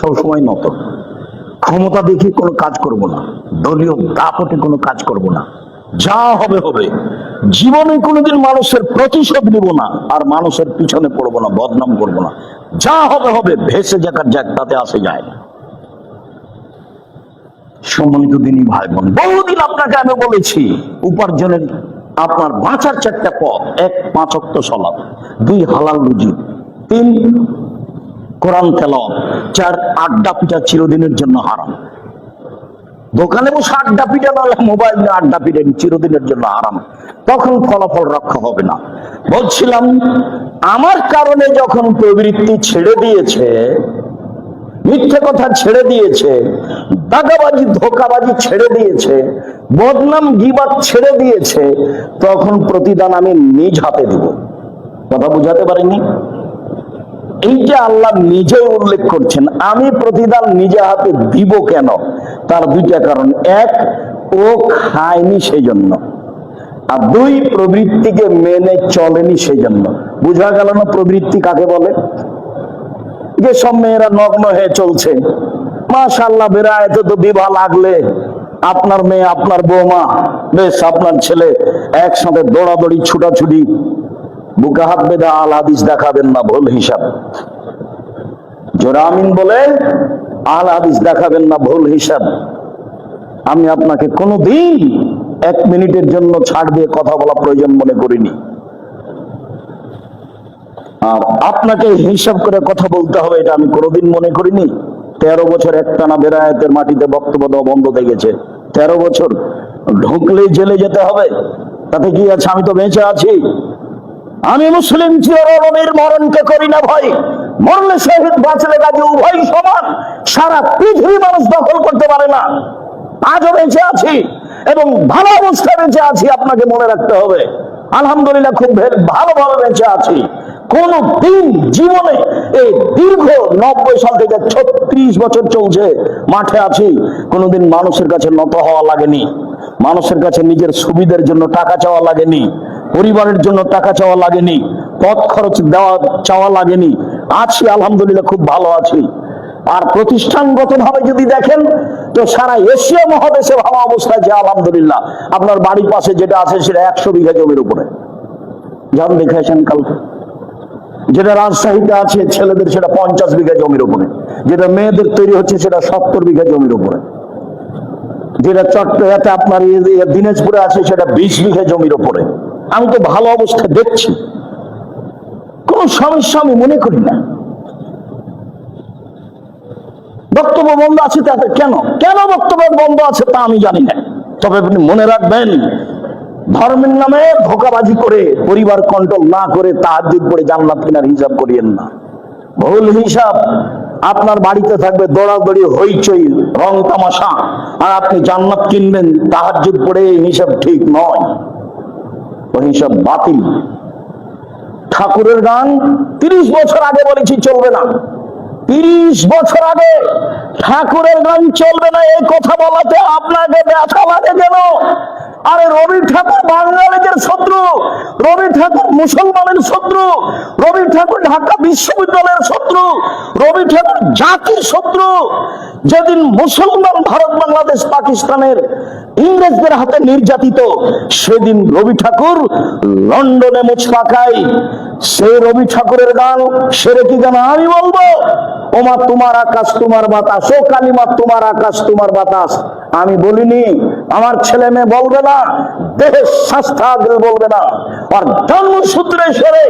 সবসময় নত। ক্ষমতা দেখে কোনো কাজ করব না, দলীয় দাপটে কোনো কাজ করব না, যা হবে হবে। জীবনে কোনোদিন মানুষের প্রতিশোধ নিব না, আর মানুষের পিছনে পড়বো না, বদনাম করব না। যা হবে হবে, ভেসে যাকার যাক, তাতে আসে যায় না। সম্মানিত দিনী ভাই বোন, বহুদিন আপনাকে আমি বলেছি উপার্জনের আপনার বাঁচার 4টা পথ: 1, 5 ওয়াক্ত সালাত, 2, হালাল রুজি, 3, কোরআন তেলাওয়াত, 4, আড্ডা পিটা চিরদিনের জন্য হারাম। দোকানে বসে আড্ডা পিটা না, মোবাইল নিয়ে আড্ডা পিটেন, চিরদিনের জন্য হারাম, তখন ফলাফল রক্ষা হবে না। বলছিলাম, আমার কারণে যখন প্রবৃত্তি ছেড়ে দিয়েছে, মিথ্যে কথা ছেড়ে দিয়েছে, দাগাবাজি, ধোকাবাজি ছেড়ে দিয়েছে, বদনাম, গীবত ছেড়ে দিয়েছে, তখন প্রতিদান আমি নিজ হাতে দিব। কথা বুঝাতে পারিনি? এই যে আল্লাহ নিজেই উল্লেখ করছেন, আমি প্রতিদান নিজে হাতে দিব কেন? তার 2টা কারণ: 1, ও খায়নি সেই জন্য, আর 2, প্রবৃত্তিকে মেনে চলেনি সেই জন্য। বুঝা গেল না প্রবৃত্তি কাকে বলে? যে সব মেয়েরা নগ্ন হয়ে চলছে, মাশাআল্লাহ, বেড়াইতে তো বিবাহ লাগলে আপনার মেয়ে, আপনার বৌমা, বেশ আপনার ছেলে একসাথে দৌড়াদৌড়ি, ছুটাছুটি, বুকে হাত বেঁধে আল হাদিস দেখাবেন না, ভুল হিসাব। জোরে আমিন বলেন। আল হাদিস দেখাবেন না, ভুল হিসাব। আমি আপনাকে কোনোদিন 1 মিনিটের জন্য ছাড় দিয়ে কথা বলা প্রয়োজন মনে করিনি। আর আপনাকে হিসাব করে কথা বলতে হবে, এটা আমি কোনোদিন মনে করিনি। 13 বছর একটানা বেরায়েতের মাটিতে বক্তব্য দেওয়া বন্ধ হয়ে গেছে, 13 বছর ঢুকলেই জেলে যেতে হবে, তাতে কি আছে? আমি তো বেঁচে আছি। আমি মুসলিম চিরনবীর মরণকে করি না ভয়, মরলে শহীদ বাঁচলে গাজী উভয় সমান। সারা পৃথিবী মানুষ দখল করতে পারে না। আজও বেঁচে আছি এবং ভালো অবস্থায় বেঁচে আছি, আপনাকে মনে রাখতে হবে। আলহামদুলিল্লাহ খুব ভালোভাবে বেঁচে আছি। কোন দিন জীবনে এই দীর্ঘ 90 সাল থেকে 36 বছর চলছে মাঠে আছি, কোনোদিন মানুষের কাছে নত হওয়া লাগেনি, মানুষের কাছে নিজের সুবিধার জন্য টাকা চাওয়া লাগেনি, পরিবারের জন্য টাকা চাওয়া লাগেনি, পথ খরচ দেওয়া চাওয়া লাগেনি। আছি আলহামদুলিল্লাহ, খুব ভালো আছি। আর প্রতিষ্ঠানগত ভাবে যদি দেখেন তো সারা এশিয়া মহাদেশে ভালো অবস্থায় যে আলহামদুলিল্লাহ। আপনার বাড়ির পাশে যেটা আছে সেটা 100 বিঘা জমির উপরে, যান দেখে আসেন কালকে। যেটা রাজশাহীতে আছে ছেলেদের সেটা 50 বিঘা জমির উপরে, যেটা মেয়েদের তৈরি হচ্ছে সেটা 70 বিঘা জমির উপরে, যেটা চট্টগ্রামে আপনার দিনাজপুরে আছে সেটা 20 বিঘা জমির উপরে। আমি তো ভালো অবস্থা দেখছি, কোন সমস্যা আমি মনে করি না। বক্তব্য বন্ধ আছে তাতে কেন কেন বক্তব্য বন্ধ আছে তা আমি জানি না। তবে আপনি মনে রাখবেন, ধর্মের নামে ধোঁকাবাজি করে পরিবার কন্ট্রোল না করে তাহাজ্জুদ পড়ে জান্নাত কেনার হিসাব করিয়েন না। ভুল হিসাব। আপনার বাড়িতে থাকবে দৌড়াদৌড়ি, হইচই, রং তামাশা, আর আপনি জান্নাত কিনবেন তাহাজ্জুদ পড়ে, এই হিসাব ঠিক নয়, ওই হিসাব বাতিল। ঠাকুরের গান 30 বছর আগে বলেছি চলবে না, 30 বছর আগে ঠাকুরের গান চলবে না এই কথা বলাতে আপনাকে ব্যথা লাগে কেন? আরে রবি ঠাকুর বাঙালিদের শত্রু, রবি ঠাকুর মুসলমানের শত্রু, রবি ঠাকুর ঢাকা বিশ্ববিদ্যালয়ের শত্রু, রবি ঠাকুর জাতির শত্রু। যেদিন মুসলমান ভারত বাংলাদেশ পাকিস্তানের ইংরেজদের হাতে নির্যাতিত, সেদিন রবি ঠাকুর লন্ডনে মুছ পাকায়। সেই রবি ঠাকুরের গান সেরে কি গান আমি বলবো? ওমা তোমার আকাশ তোমার বাতাস, ও কালিমা তোমার আকাশ তোমার বাতাস। আমি বলিনি, আমার ছেলে মেয়ে বলবে না, দেহের স্বাস্থ্য বলবে না। আর জন্মসূত্রে সেরে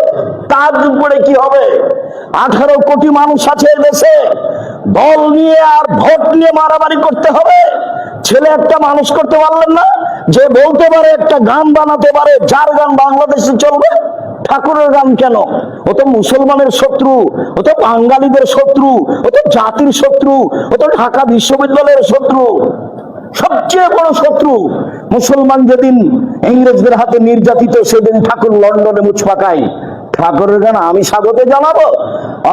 তাহাজ্জুদ পড়ে কি হবে? 18 কোটি মানুষ আছে দেশে, দল নিয়ে আর ভোট নিয়ে মারামারি করতে হবে? ছেলে একটা মানুষ করতে পারলেন না, যে বলতে পারে, একটা গান বানাতে পারে, যার গান বাংলাদেশে চলবে। ঠাকুরের গান কেন? ও তো মুসলমানের শত্রু, ও তো বাঙালিদের শত্রু, ও তো জাতির শত্রু, ও তো ঢাকা বিশ্ববিদ্যালয়ের শত্রু, সবচেয়ে বড় শত্রু। মুসলমান যেদিন ইংরেজদের হাতে নির্যাতিত, সেদিন ঠাকুর লন্ডনে মুছ পাকায়। ঠাকুরের গান আমি স্বাগত জানাবো?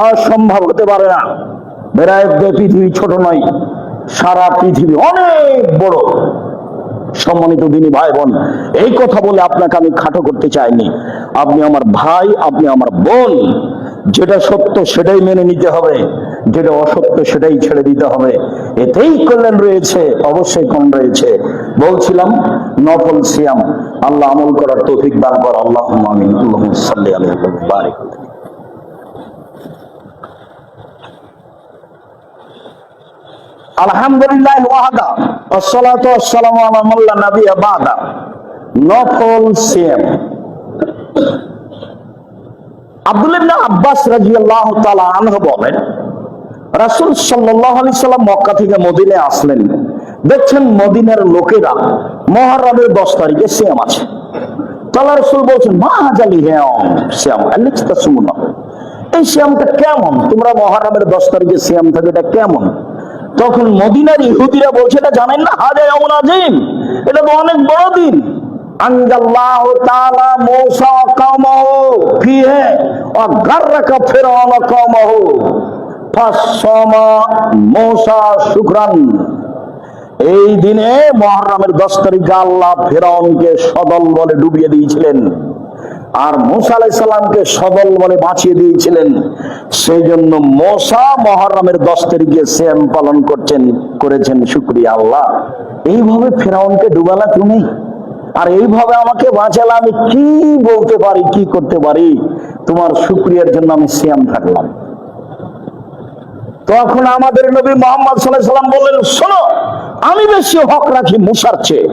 অসম্ভব, হতে পারে না। বেড়ায় পৃথিবী ছোট নয়, সারা পৃথিবী অনেক বড়। সম্মানিত দিনী ভাই বোন, এই কথা বলে আপনাকে আমি খাটো করতে চাইনি। আপনি আমার ভাই, আপনি আমার বোন। যেটা সত্য সেটাই মেনে নিতে হবে, যেটা অসত্য সেটাই ছেড়ে দিতে হবে। এতেই কল্যাণ রয়েছে, অবশ্যই কম রয়েছে। বলছিলাম নফল সিয়াম, আল্লাহ আমল করার তৌফিক দান কর। আল্লাহুম্মা আমিন। আল্লাহুম্মা সাল্লি আলাইহি ওয়া বারিক। আলহামদুলিল্লাহ ওয়াহদা ওয়াসসালাতু ওয়াসসালামু আলা মান লা নাবিয়্যা বাদা। নফল সিয়াম। আব্দুল্লাহ ইবনে আব্বাস রাদিয়াল্লাহু তাআলা আনহু বলেন, রাসূল সাল্লাল্লাহু আলাইহি সাল্লাম মক্কা থেকে মদিনায় আসলেন, দেখছেন মদিনার লোকেরা মুহররমের 10 তারিখে সিয়াম আছে। তাআলা রাসূল বলছেন, মা হাজালি সিয়াম আল্লাহ তাসুমুনা, এই সিয়ামটা কেমন? তোমরা মুহররমের 10 তারিখে সিয়াম থাকে, এটা কেমন? তখন মদিনার ইহুদিরা বলছে, এটা জানেন না? হাজা ইয়াউমুন আযীম, এটা তো অনেক বড় দিন। আনজাল্লাহু তাআলা মূসা ওয়া কওমাহু ফিহি ওয়া গাররাকা ফিরআউন ওয়া কওমাহু ফাসামা মূসা শুকরান। এই দিনে মুহররমের 10 তারিখে আল্লাহ ফিরআউনকে সদল বলে ডুবিয়ে দিয়েছিলেন, আর মূসা আলাইহিস সালামকে সদল বলে বাঁচিয়ে দিয়েছিলেন। সেই জন্য মূসা মুহররমের 10 তারিখে সিয়াম পালন করেছেন। শুকরিয়া আল্লাহ, এইভাবে ফিরআউনকে ডুবালা তুমি, আর এইভাবে আমাকে বাঁচালা। আমি কি বলতে পারি, কি করতে পারি? তোমার শুকরিয়ার জন্য আমি সিয়াম থাকলাম। তখন আমাদের নবী মুহাম্মদ সাল্লাল্লাহু আলাইহি সাল্লাম বললেন, শোনো, আমি বেশি হক রাখি মূসার চেয়ে।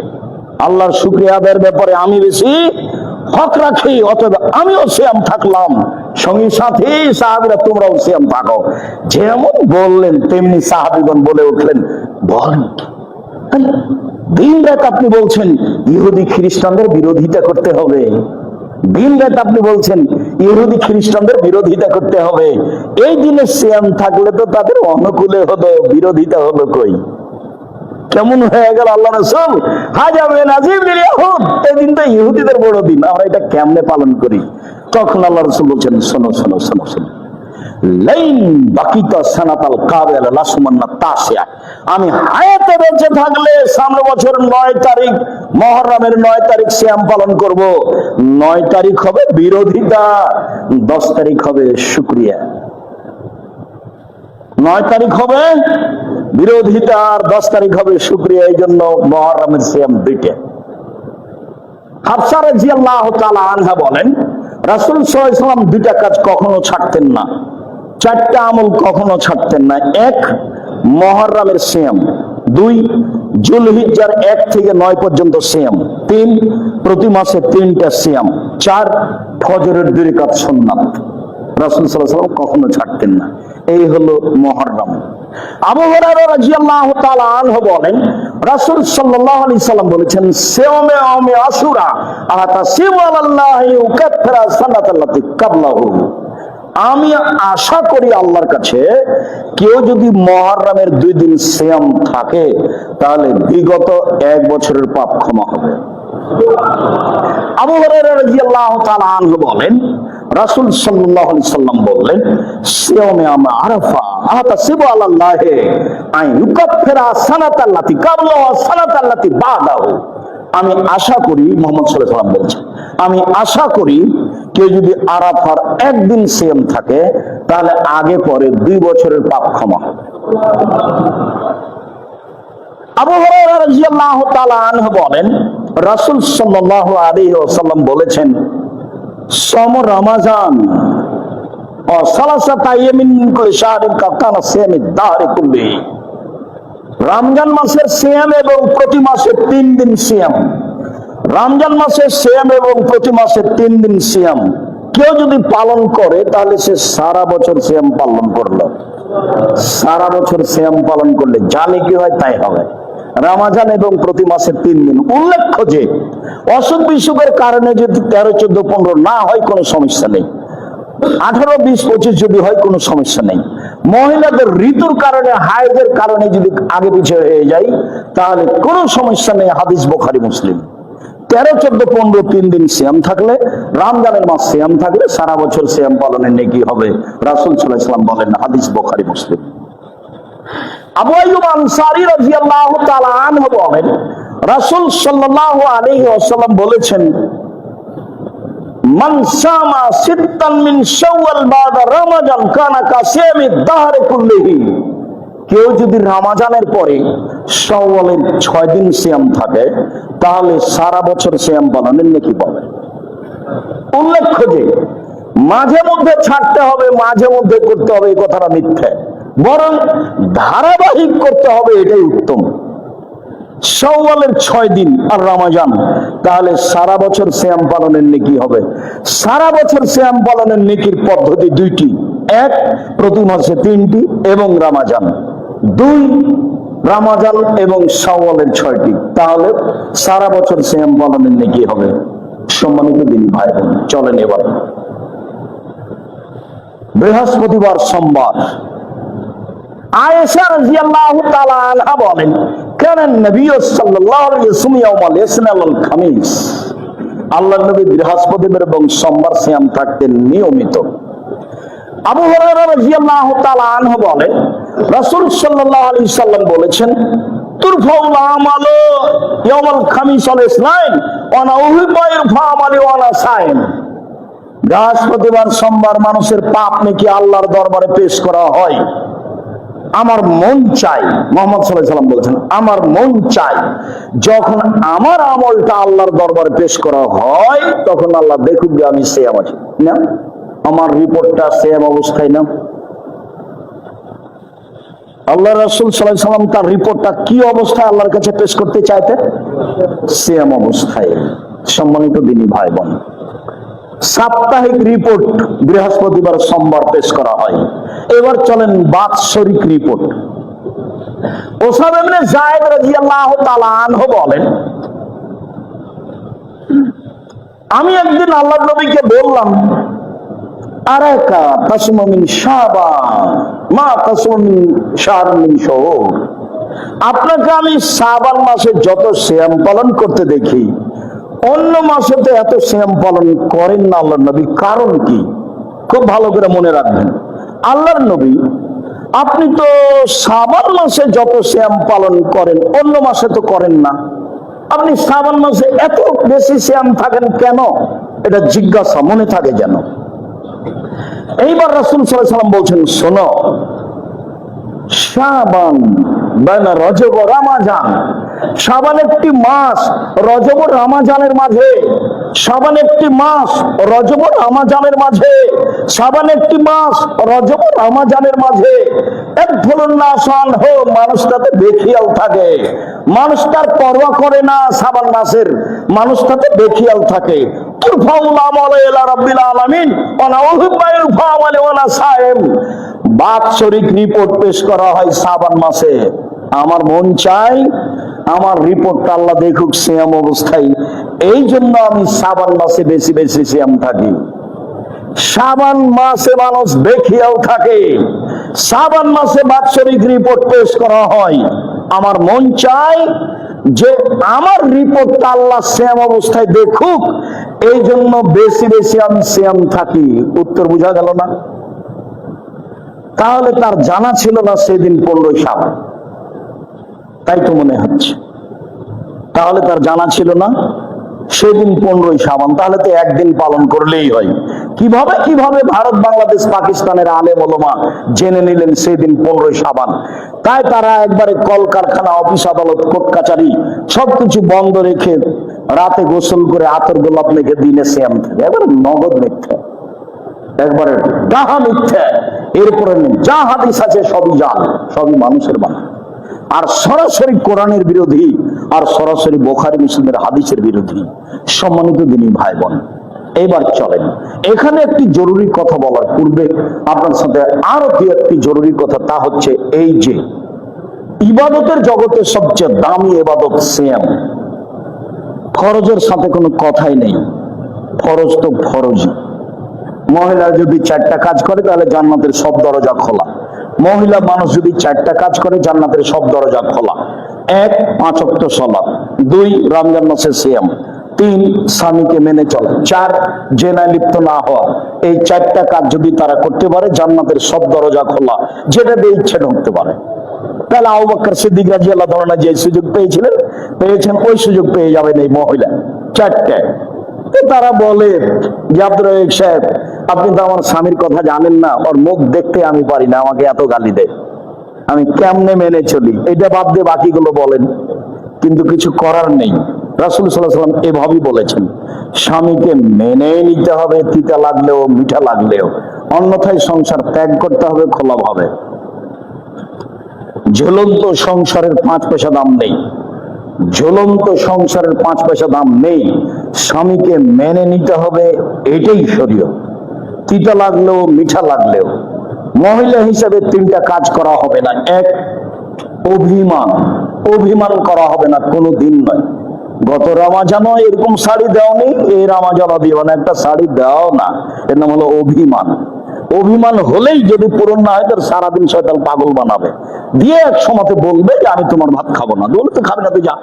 আল্লাহর শুকরিয়া আদায়ের ব্যাপারে আমি বেশি হক রাখি, অতএব আমিও সিয়াম থাকলাম। সঙ্গী সাথী সাহাবীরা তোমরাও সিয়াম থাকো। যেমন বললেন তেমনি সাহাবীগণ বলে উঠলেন, বল দিন রাত আপনি বলছেন ইহুদি খ্রিস্টানদের বিরোধিতা করতে হবে, দিন রাত আপনি বলছেন ইহুদি খ্রিস্টানদের বিরোধিতা করতে হবে। এই দিনে সিয়াম থাকলে তো তাদের অনুকূলে হলো, বিরোধিতা হলো কই? কেমন হয়ে গেল আল্লাহ রাসূল হাজাবে নাজিব লিল ইহুদ, এই দিন তো ইহুদিদের বড় দিন, আমরা এটা কেমনে পালন করি? তখন আল্লাহ রাসূল বলছেন শোনো শোনো শোনো শোনো, লাইন বাকিতা সানাতাল কাবিল লাসমান্না তাসিয়া, আমি হায়াতে বেঁচে থাকলে সামনে বছর 9 তারিখ মুহররমের 9 তারিখ সিয়াম পালন করব। 9 তারিখ হবে বিরোধিতা, 10 তারিখ হবে শুকরিয়া। 9 তারিখ হবে বিরোধিতা আর 10 তারিখ হবে শুকরিয়া। এই জন্য মুহররমের সিয়াম দুইটা। হাফসা রাদিয়াল্লাহু তাআলা আনহা বলেন, রাসূল সাল্লাল্লাহু আলাইহি ওয়াসাল্লাম দুইটা কাজ কখনো ছাড়তেন না, চারটা আমল কখনো ছাড়তেন না। 1 মুহররমের সিয়াম, 2 যুলহিজ্জার 1 থেকে 9 পর্যন্ত সিয়াম, 3 প্রতি মাসে 3টা সিয়াম, 4 ফজরের 2 রাকাত সুন্নাত। রাসূল সাল্লাল্লাহু আলাইহি ওয়াসাল্লাম কখনো ছাড়তেন না। এই হলো মুহররম। আবু হুরায়রা রাদিয়াল্লাহু তাআলা আনহু বলেন, রাসূল সাল্লাল্লাহু আলাইহি সাল্লাম বলেছেন, সিয়ামে ইয়াউমি আশুরা আতাসিবু আলাল্লাহি ইউকাফিরা সানাতাল্লাতি ক্বাবলাহু। আমি আশা করি আল্লাহর কাছে কেউ যদি মুহররমের 2 দিন সিয়াম থাকে তাহলে বিগত 1 বছরের পাপ ক্ষমা হবে। আবু হুরায়রা রাদিয়াল্লাহু তাআলা আনহু বলেন, রাসূল সাল্লাল্লাহু আলাইহি সাল্লাম বললেন, সিয়ামে ইয়াউমি আরাফা আতাসিবু আলাল্লাহি আন ইউকাফিরা সানাতাল্লাতি ক্বাবলাহু ওয়া সানাতাল্লাতি বাদাহু। আমি আশা করি, মুহাম্মদ সাল্লাল্লাহু আলাইহি ওয়াসাল্লাম বলছেন, আমি আশা করি কেউ যদি আরাফার একদিন সিয়াম থাকে তাহলে আগে পরে 2 বছরের পাপ ক্ষমা হবে। আবু হুরায়রা রাদিয়াল্লাহু তাআলা আনহু বলেন, রাসূল সাল্লাল্লাহু আলাইহি ওয়াসাল্লাম বলেছেন, সম রমাজান ও সালাসাতা ইয়ামিন মিন কুল্লি শাহরিন কানা সিয়ামিদ দাহরি কুল্লি। রমজান মাসের সিয়াম এবং প্রতি মাসে 3 দিন সিয়াম, রমজান মাসের সিয়াম এবং প্রতি মাসে 3 দিন সিয়াম কেউ যদি পালন করে তাহলে সে সারা বছর সিয়াম পালন করলো। সারা বছর সিয়াম পালন করলে যা নেকি হয় তাই হবে। রমজান এবং প্রতি মাসে 3 দিন। উল্লেখ্য যে অসুখ বিসুখের কারণে যদি 13, 14, 15 না হয় কোনো সমস্যা নেই, 18, 20, 25 যদি হয় কোনো সমস্যা নেই। মহিলাদের ঋতুর কারণে, হায়েজের কারণে যদি আগে পিছিয়ে হয়ে যায় তাহলে কোনো সমস্যা নেই। হাদিস বুখারী মুসলিম। 13, 14, 15 3 দিন সিয়াম থাকলে, রমজানের মাস সিয়াম থাকলে সারা বছর সিয়াম পালনের নেকি হবে। রাসূল সাল্লাল্লাহু আলাইহি ওয়াসাল্লাম বলেন, হাদিস বুখারী মুসলিম। আবু আইয়ুব আনসারী রাদিয়াল্লাহু তাআলা আনহু বলেন, রাসূল সাল্লাল্লাহু আলাইহি ওয়াসাল্লাম বলেছেন, মান সামা সিত্তান মিন শাওয়াল বাদা রমাজান কানা কাসিয়ামিদ দাহরি কুল্লিহি। কেউ যদি রমজানের পরে শাওয়ালের 6 দিন সিয়াম থাকে তাহলে সারা বছর সিয়াম পালনের নেকি পাবে। উল্লেখ্য যে মাঝে মধ্যে ছাড়তে হবে, মাঝে মধ্যে করতে হবে এই কথাটা মিথ্যা, বরং ধারাবাহিক করতে হবে, এটাই উত্তম। শাওয়ালের 6 দিন আর রমজান, তাহলে সারা বছর সিয়াম পালনের নেকি হবে। সারা বছর সিয়াম পালনের নেকির পদ্ধতি 2টি, 1 প্রতি মাসে 3টি এবং রমজান 2, রমজান এবং শাওয়ালের 6টি, তাহলে সারা বছর সিয়াম পালনের নেকি হবে। সম্মানিত দিনী ভাই বোন, চলেন এবার বৃহস্পতিবার সোমবার। আয়েশা রাদিয়াল্লাহু তাআলা আনহা বলেন, কানা নবী সাল্লাল্লাহু আলাইহি ওয়াসাল্লাম ইয়াউমাল ইসনাল ওয়াল খামিস। আল্লাহর নবী বৃহস্পতিবার এবং সোমবার সিয়াম থাকতেন নিয়মিত। আবু হুরায়রা রাদিয়াল্লাহু তাআলা আনহু বলেন, রাসূল সাল্লাল্লাহু আলাইহি সাল্লাম বলেছেন, তুরফাউল আমালু ইয়াউমাল খামিস ওয়াল ইসনাইন ওয়া আনা উহিব্বু ইরফা আমালি ওয়া আনা সাইম। বৃহস্পতিবার সোমবার মানুষের পাপ নেকি আল্লাহর দরবারে পেশ করা হয়। আমার মন চাই, মুহাম্মদ সাল্লাল্লাহু আলাইহি সাল্লাম বলেছেন, আমার মন চাই যখন আমার আমলটা আল্লাহর দরবারে পেশ করা হয় তখন আল্লাহ দেখুক যে আমি সিয়াম আছি না, আমার রিপোর্টটা সিয়াম অবস্থায় না। আল্লাহ রাসূল সাল্লাল্লাহু আলাইহি সাল্লাম তার রিপোর্টটা কি অবস্থায় আল্লাহর কাছে পেশ করতে চাইতেন? সিয়াম অবস্থায়। সম্মানিত দিনী ভাই বোন, সাপ্তাহিক রিপোর্ট বৃহস্পতিবার সোমবার পেশ করা হয়। এবার চলেন বাৎসরিক রিপোর্ট। ওসামা ইবনে যায়েদ রাদিয়াল্লাহু তাআলা আনহু বলেন, আমি একদিন আল্লাহর নবীকে বললাম, আরাকা তাসমু মিন শাবান মা তাসমু মিন শাহর মিন শুহুর, আপনাকে আমি শাবান মাসে যত সিয়াম পালন করতে দেখি, অন্য মাসে তো এত সিয়াম পালন করেন না আল্লাহর নবী, কারণ কি? খুব ভালো করে মনে রাখবেন, আল্লাহর নবী আপনি তো শাবান মাসে যত সিয়াম পালন করেন অন্য মাসে তো করেন না, আপনি শাবান মাসে এত বেশি সিয়াম থাকেন কেন? এটা জিজ্ঞাসা মনে থাকে যেন। এইবার রাসূল সাল্লাল্লাহু আলাইহি ওয়াসাল্লাম বলছেন, শোনো, শাবান বাইনা রজব ও রমাজান, শাবান একটি মাস, রজব ও রমাজানের মাঝে, শাবান একটি মাস, রজব ও রমাজানের মাঝে, শাবান একটি মাস, রজব ও রমাজানের মাঝে এক ধরুন না আসান হো, মানুষ তাতে বেখিয়াল থাকে, মানুষ তার পরোয়া করে না শাবান মাসের, মানুষ তাতে বেখিয়াল থাকে। তুরফাউল আমাল ইলা রাব্বিল আলামিন ওয়া লা উহিব্বু ইরফা আমাল ওয়া লা সায়েম, বাৎসরিক রিপোর্ট পেশ করা হয় শাবান মাসে। আমার মন চাই আমার রিপোর্টটা আল্লাহ দেখুক সিয়াম অবস্থায়, এই জন্য আমি শাবান মাসে বেশি বেশি সিয়াম থাকি। শাবান মাসে মানুষ বেখিয়াল থাকে, শাবান মাসে বাৎসরিক রিপোর্ট পেশ করা হয়। আমার মন চাই যে আমার রিপোর্টটা আল্লাহ সিয়াম অবস্থায় দেখুক, এই জন্য বেশি বেশি আমি সিয়াম থাকি। উত্তর বোঝা গেল না? তাহলে তার জানা ছিল না সেদিন 15 শাবান, তাই তো মনে হচ্ছে। তাহলে তার জানা ছিল না সেদিন 15 শাবান, তাহলে তো একদিন পালন করলেই হয়। কিভাবে ভারত, বাংলাদেশ, পাকিস্তানের আলেম ওলামা জেনে নিলেন সেদিন 15 শাবান? তাই তারা একবারে কলকারখানা, অফিস আদালত, কোর্ট কাচারি সবকিছু বন্ধ রেখে রাতে গোসল করে আতর গোলাপ মেখে দিনে সিয়াম থাকে। এবারে নগদ মিথ্যা, একবারে ডাহা মিথ্যা। এরপরে যা হাদিস আছে সবই জাল, সবই মানুষের বানানো, আর সরাসরি কোরআনের বিরোধী, আর সরাসরি বুখারী মুসলিমের হাদিসের বিরোধী। সম্মানিত দিনী ভাই বোন, এবার চলেন, এখানে একটি জরুরি কথা বলার পূর্বে আপনার সাথে আরো একটি জরুরি কথা, তা হচ্ছে এই যে ইবাদতের জগতে সবচেয়ে দামি ইবাদত সিয়াম। ফরজের সাথে কোনো কথাই নেই, ফরজ তো ফরজই। মহিলা যদি 4টা কাজ করে তাহলে জান্নাতের সব দরজা খোলা। মহিলা মানুষ যদি 4টা কাজ করে জান্নাতের সব দরজা খোলা। 1, 5 ওয়াক্ত সালাত, 2, রমজান মাসের সিয়াম, 3, স্বামীকে মেনে চলা, 4, জেনায় লিপ্ত না হওয়া। এই 4টা কাজ যদি তারা করতে পারে জান্নাতের সব দরজা খোলা, যেটা দিয়ে ইচ্ছে ঢুকতে পারে। তাহলে আবু বকর সিদ্দিক রাদিয়াল্লাহু তাআলা যে সুযোগ পেয়েছেন ওই সুযোগ পেয়ে যাবেন এই মহিলা 4টা। তারা বলে যে আব্দুর রাজ্জাক সাহেব, আপনি তো আমার স্বামীর কথা জানেন না, ওর মুখ দেখতে আমি পারি না, আমাকে এত গালি দেয়, আমি কেমনে মেনে চলি? এটা বাদ দিয়ে বাকিগুলো বলেন। কিন্তু কিছু করার নেই, রাসূল সাল্লাল্লাহু আলাইহি ওয়াসাল্লাম এভাবেই বলেছেন, স্বামীকে মেনে নিতে হবে, তিতা লাগলেও মিঠা লাগলেও, অন্যথায় সংসার ত্যাগ করতে হবে খোলাভাবে। ঝুলন্ত সংসারের 5 পয়সা দাম নেই, ঝুলন্ত সংসারের 5 পয়সা দাম নেই। স্বামীকে মেনে নিতে হবে, এটাই শরীয়ত। তিতা লাগলেও মিঠা লাগলেও মহিলা হিসেবে 3টা কাজ করা হবে না। 1, অভিমান করা হবে না, কোনো দিন নয়। গত রমাজানও এরকম শাড়ি দেওনি, এই রমাজানও দিও না, একটা শাড়ি দাও না, এর নাম হলো অভিমান। অভিমান হলেই যদি পূরণ না হয় তার সারাদিন শয়তান পাগল বানাবে, দিয়ে এক সময়তে বলবে যে আমি তোমার ভাত খাবো না। বলে তো খাবে না, তুই যা,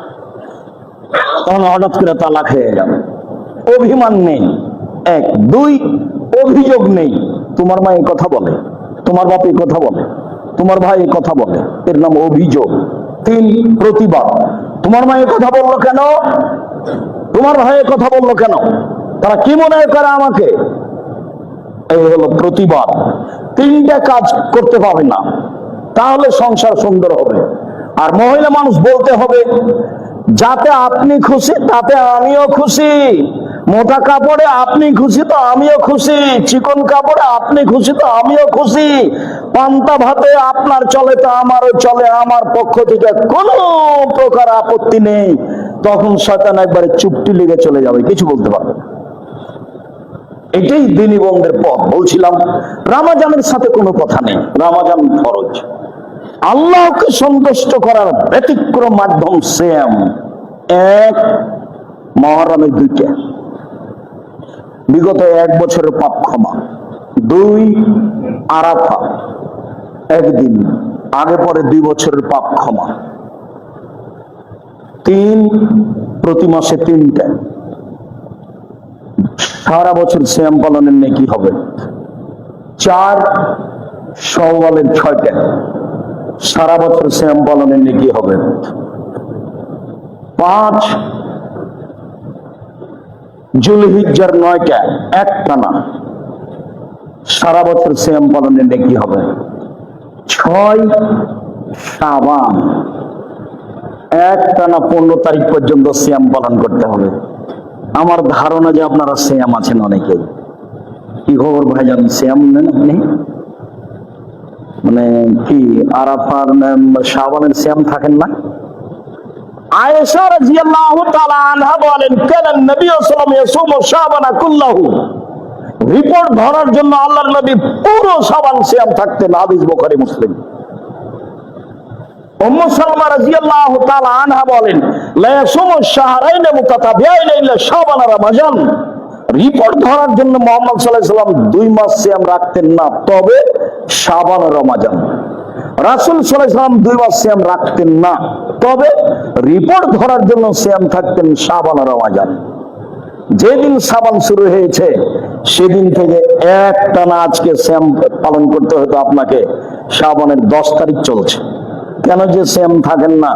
তখন হঠাৎ করে তালাক হয়ে যাবে। অভিমান নেই 1, 2, অভিযোগ নেই। তোমার মা এই কথা বলে, তোমার বাপ এই কথা বলে, তোমার ভাই এই কথা বলে, এর নাম অভিযোগ। 3, প্রতিবাদ। তোমার মা এই কথা বললো কেন, তোমার ভাই এই কথা বললো কেন, তারা কি মনে করে আমাকে, এই হলো প্রতিবাদ। 3টা কাজ করতে পাবে না, তাহলে সংসার সুন্দর হবে। আর মহিলা মানুষ বলতে হবে, যাতে আপনি খুশি তাতে আমিও খুশি, মোটা কাপড়ে আপনি খুশি তো আমিও খুশি, চিকন কাপড়ে আপনি খুশি তো আমিও খুশি, পান্তা ভাতে আপনার চলে তো আমারও চলে, আমার পক্ষ থেকে কোনো প্রকার আপত্তি নেই। তখন শয়তান একবারে চুপটি লেগে চলে যাবে, কিছু বলতে পারবে না। এটাই দ্বীনি বন্ধের পথ। বলছিলাম রমাজানের সাথে কোনো কথা নেই, রমাজান ফরজ। আল্লাহকে সন্তুষ্ট করার ব্যতিক্রম মাধ্যম সিয়াম। এক, মুহররমের 2টা, বিগত 1 বছরের পাপ ক্ষমা। 2, আরাফা, একদিন আগে পরে 2 বছরের পাপ ক্ষমা। 3, প্রতি মাসে 3টা, সারা বছর সিয়াম পালনের নেকি হবে। 4, শাওয়ালের 6টা, সারা বছর সিয়াম পালনের নেকি হবে। 5, যুলহিজ্জার 9টা একটানা, সারা বছর সিয়াম পালনের নেকি হবে। 6, শাবান, একটানা 15 তারিখ পর্যন্ত সিয়াম পালন করতে হবে। আমার ধারণা যে আপনারা সিয়াম আছেন অনেকেই। কি খবর ভাইজান, সিয়াম নেন আপনি? মানে কি আরাফার শাবানের সিয়াম থাকেন না? আয়েশা রাদিয়াল্লাহু তাআলা আনহা বলেন, কানা নবী সাল্লাল্লাহু আলাইহি ওয়াসাল্লাম ইয়াসুমু শাবানা কুল্লাহু। রিপোর্ট ধরার জন্য আল্লাহর নবী পুরো শাবান সিয়াম থাকতেন। হাদিস বুখারী মুসলিম। উম্মু সালমা রাদিয়াল্লাহু তাআলা আনহা বলেন, লা ইয়াসুমু শাহরাইন মুতাতাবিআইন ইল্লা শাবান ওয়া রমাজান। রিপোর্ট ধরার জন্য মুহাম্মদ সাল্লাল্লাহু আলাইহি ওয়াসাল্লাম 2 মাস সিয়াম রাখতেন না, তবে শাবান ও রমাজান। রাসূল সাল্লাল্লাহু আলাইহি ওয়াসাল্লাম 2 মাস সিয়াম রাখতেন না, তবে রিপোর্ট ধরার জন্য সিয়াম থাকতেন শাবান ও রমাজান। যেদিন শাবান শুরু হয়েছে সেদিন থেকে একটানা আজকে সিয়াম পালন করতে হতো আপনাকে। শাবানের 10 তারিখ চলছে। কেন যে সিয়াম থাকেন না,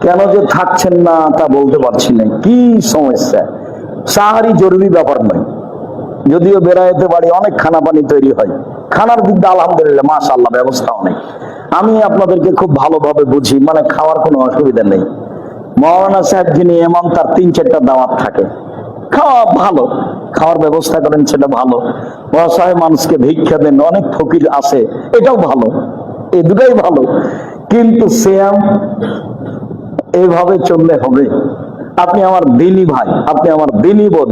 কেন যে থাকছেন না তা বলতে পারছি না। কি সমস্যা? সাহারি জরুরি ব্যাপার নয়, যদিও বেড়াইতে বাড়ি অনেক খানা পানি তৈরি হয়। খানার দিক দিয়ে আলহামদুলিল্লাহ মাশাআল্লাহ ব্যবস্থা অনেক। আমি আপনাদেরকে খুব ভালোভাবে বুঝি, মানে খাওয়ার কোনো অসুবিধা নেই। মাওলানা সাহেব যিনি ইমাম, তার 3-4টা দাওয়াত থাকে। খাওয়া ভালো, খাওয়ার ব্যবস্থা করেন, সেটা ভালো। অসহায় মানুষকে ভিক্ষা দেন, অনেক ফকির আছে, এটাও ভালো। এই দুটাই ভালো। কিন্তু সিয়াম এইভাবে চললে হবে? আপনি আমার দিনী ভাই, আপনি আমার দিনী বোন,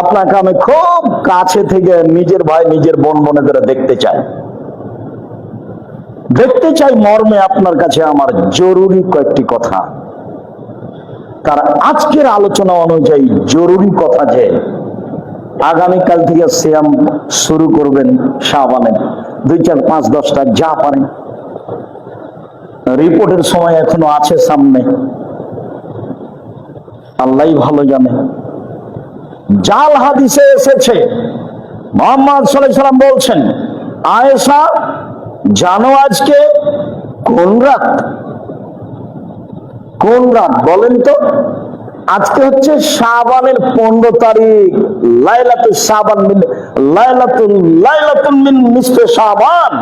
আপনাকে আমি খুব কাছে থেকে নিজের ভাই নিজের বোন মনে করে দেখতে চাই। মর্মে আপনার কাছে আমার জরুরি কয়েকটি কথা। তার আজকের আলোচনা অনুযায়ী জরুরি কথা যে আগামীকাল থেকে সিয়াম শুরু করবেন শাবানের 2, 4, 5, 10টা যা পারেন। রিপোর্টের সময় এখনো আছে সামনে, আল্লাহই ভালো জানে। জাল হাদিসে এসেছে মুহাম্মদ সাল্লাল্লাহু আলাইহি ওয়াসাল্লাম বলছেন, আয়েশা জানো আজকে কোন রাত? কোন রাত বলেন তো? আজকে হচ্ছে শাবানের 15 তারিখ, লাইলাতুল শাবান, লাইলাতুল মিন নিসফে শাবান।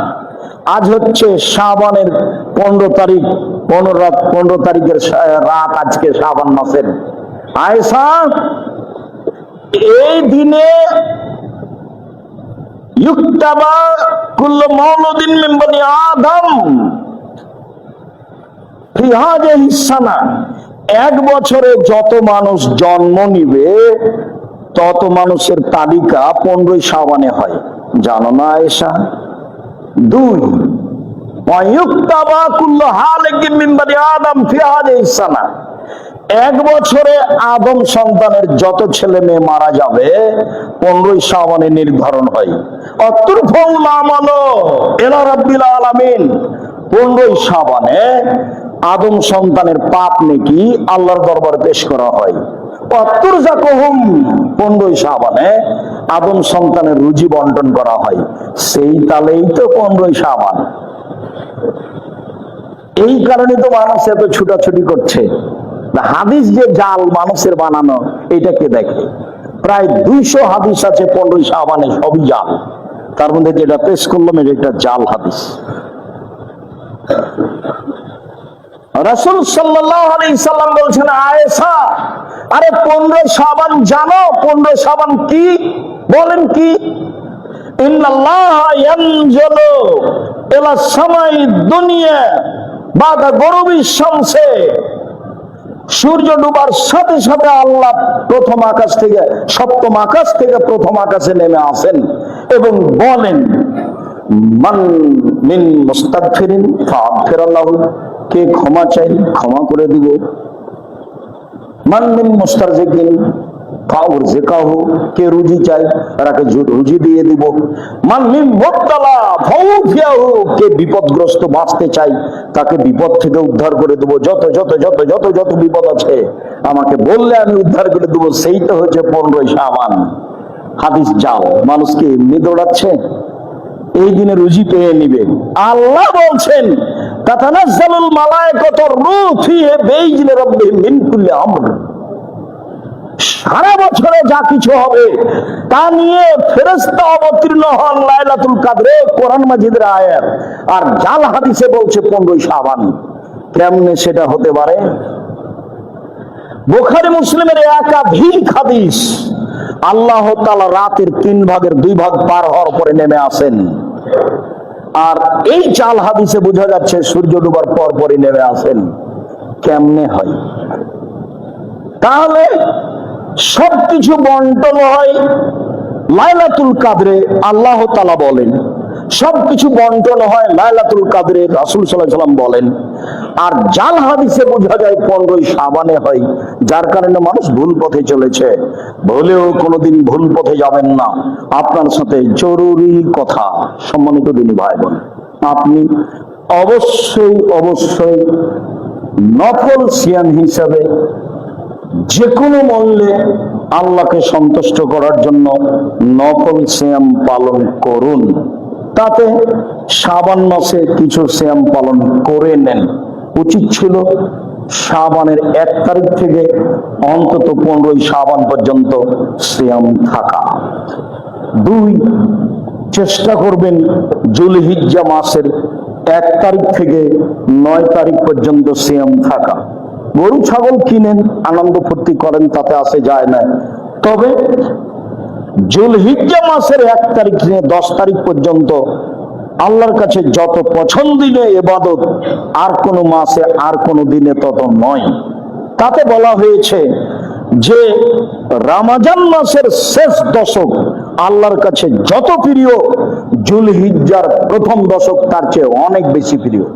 আজ হচ্ছে শাবানের 15 তারিখ, 15 তারিখের রাত আজকে শাবান মাসের। আয়েশা, এই দিনে ইউক্তাবা কুল্লু মাউলুদিন মিন বনি আদম ফি হাযিহি সানা। 1 বছরে যত মানুষ জন্ম নিবে তত মানুষের তালিকা 15 শাবানে হয়, জানো না আয়েশা? 2, ওয়া ইউক্তাবা কুল্লু হালিকিন মিন বনি আদম ফি হাযিহি সানা। 1 বছরে আদম সন্তানের যত ছেলে মেয়ে মারা যাবে 15 শাবানে নির্ধারণ হয়। অতুরফাউল আমালু ইলা রাব্বিল আলামিন। 15 শাবানে আদম সন্তানের পাপ নেকি আল্লাহর দরবারে পেশ করা হয়। অতুরজাকুহুম, 15 শাবানে আদম সন্তানের রুজি বন্টন করা হয়। সেই তালেই তো 15 শাবান। এই কারণে তো মানুষ এত ছুটাছুটি করছে। হাদিস যে জাল মানুষের বানানো, এটাকে দেখে প্রায় 200 হাদিস আছে 15 শাবানে, সবই জাল। তার মধ্যে যেটা পেশ করলাম এটা একটা জাল হাদিস। রাসূল সাল্লাল্লাহু আলাইহি সাল্লাম বলছেন, আয়েশা, আরে 15 শাবান জানো? 15 শাবান কি? বলেন কি? ইন্নাল্লাহা ইয়ানজুলু ইলা সামাই দুনিয়া বাদা গুরুবি শামসে। সূর্য ডুবার সাথে সাথে আল্লাহ প্রথম আকাশ থেকে, সপ্তম আকাশ থেকে প্রথম আকাশে নেমে আসেন এবং বলেন, মান মিন মুস্তাগফিরিন ফাগফিরাল্লাহু, কে ক্ষমা চাই ক্ষমা করে দিব। মান মিন মুস্তারজিকিন ফাউরজিকাহু, কে রুজি চাই তাকে রুজি দিয়ে দিব। মান মিন মুবতালা ফাউফিয়াহু, কে বিপদগ্রস্ত বাঁচতে চাই তাকে বিপদ থেকে উদ্ধার করে দেব। যত যত যত যত যত বিপদ আছে আমাকে বললে আমি উদ্ধার করে দেব। সেই তো হচ্ছে 15ই শাবান। হাদিস যাও, মানুষকে এমনি দৌড়াচ্ছে, এই দিনে রুজি পেয়ে নিবে। আল্লাহ বলছেন তাতানাজ্জালুল মালায়েকাতুর রূহ ফিহি বিইজনি রাব্বিহিম মিন কুল্লি আমর, সারা বছরে যা কিছু হবে তা নিয়ে ফেরেশতা অবতীর্ণ হন লাইলাতুল কদরে, কোরআন মাজিদের আয়াত। আর জাল হাদিসে বলছে 15ই শাবান। কেমনে সেটা হতে পারে? বুখারী মুসলিমের একাধিক হাদিস, আল্লাহ তাআলা রাতের 3 ভাগের 2 ভাগ পার হওয়ার পরে নেমে আসেন। আর এই জাল হাদিসে বোঝা যাচ্ছে সূর্য ডুবার পর পরই নেমে আসেন। কেমনে হয়? তাহলে সবকিছু বন্টন হয় লাইলাতুল কদরে। আল্লাহ তাআলা বলেন সবকিছু বন্টন হয় লাইলাতুল কদরে, রাসূল সাল্লাল্লাহু আলাইহি ওয়াসাল্লাম বলেন। আর জাল হাদিসে বোঝা যায় 15ই শাবানে হয়, যার কারণে মানুষ ভুল পথে চলেছে। ভুলেও কোনোদিন ভুল পথে যাবেন না। আপনার সাথে জরুরি কথা, সম্মানিত দিনী ভাই বোন, আপনি অবশ্যই অবশ্যই নফল সিয়াম হিসাবে যে কোনো মূল্যে আল্লাহকে সন্তুষ্ট করার জন্য নফল সিয়াম পালন করুন। তাতে শাবান মাসে কিছু সিয়াম পালন করে নেন। উচিত ছিল শাবানের 1 তারিখ থেকে অন্তত 15ই শাবান পর্যন্ত সিয়াম থাকা। 2, চেষ্টা করবেন যুলহিজ্জা মাসের 1 তারিখ থেকে 9 তারিখ পর্যন্ত সিয়াম থাকা। গরু ছাগল কিনেন, আনন্দ ফুর্তি করেন, তাতে আসে যায় না। তবে যুলহিজ্জা মাসের 1 তারিখ থেকে 10 তারিখ পর্যন্ত আল্লাহর কাছে যত পছন্দনীয় ইবাদত আর কোন মাসে আর কোন দিনে তত নয়। তাতে বলা হয়েছে যে রমজান মাসের শেষ দশক আল্লাহর কাছে যত প্রিয়, যুলহিজ্জার প্রথম দশক তার চেয়ে অনেক বেশি প্রিয়।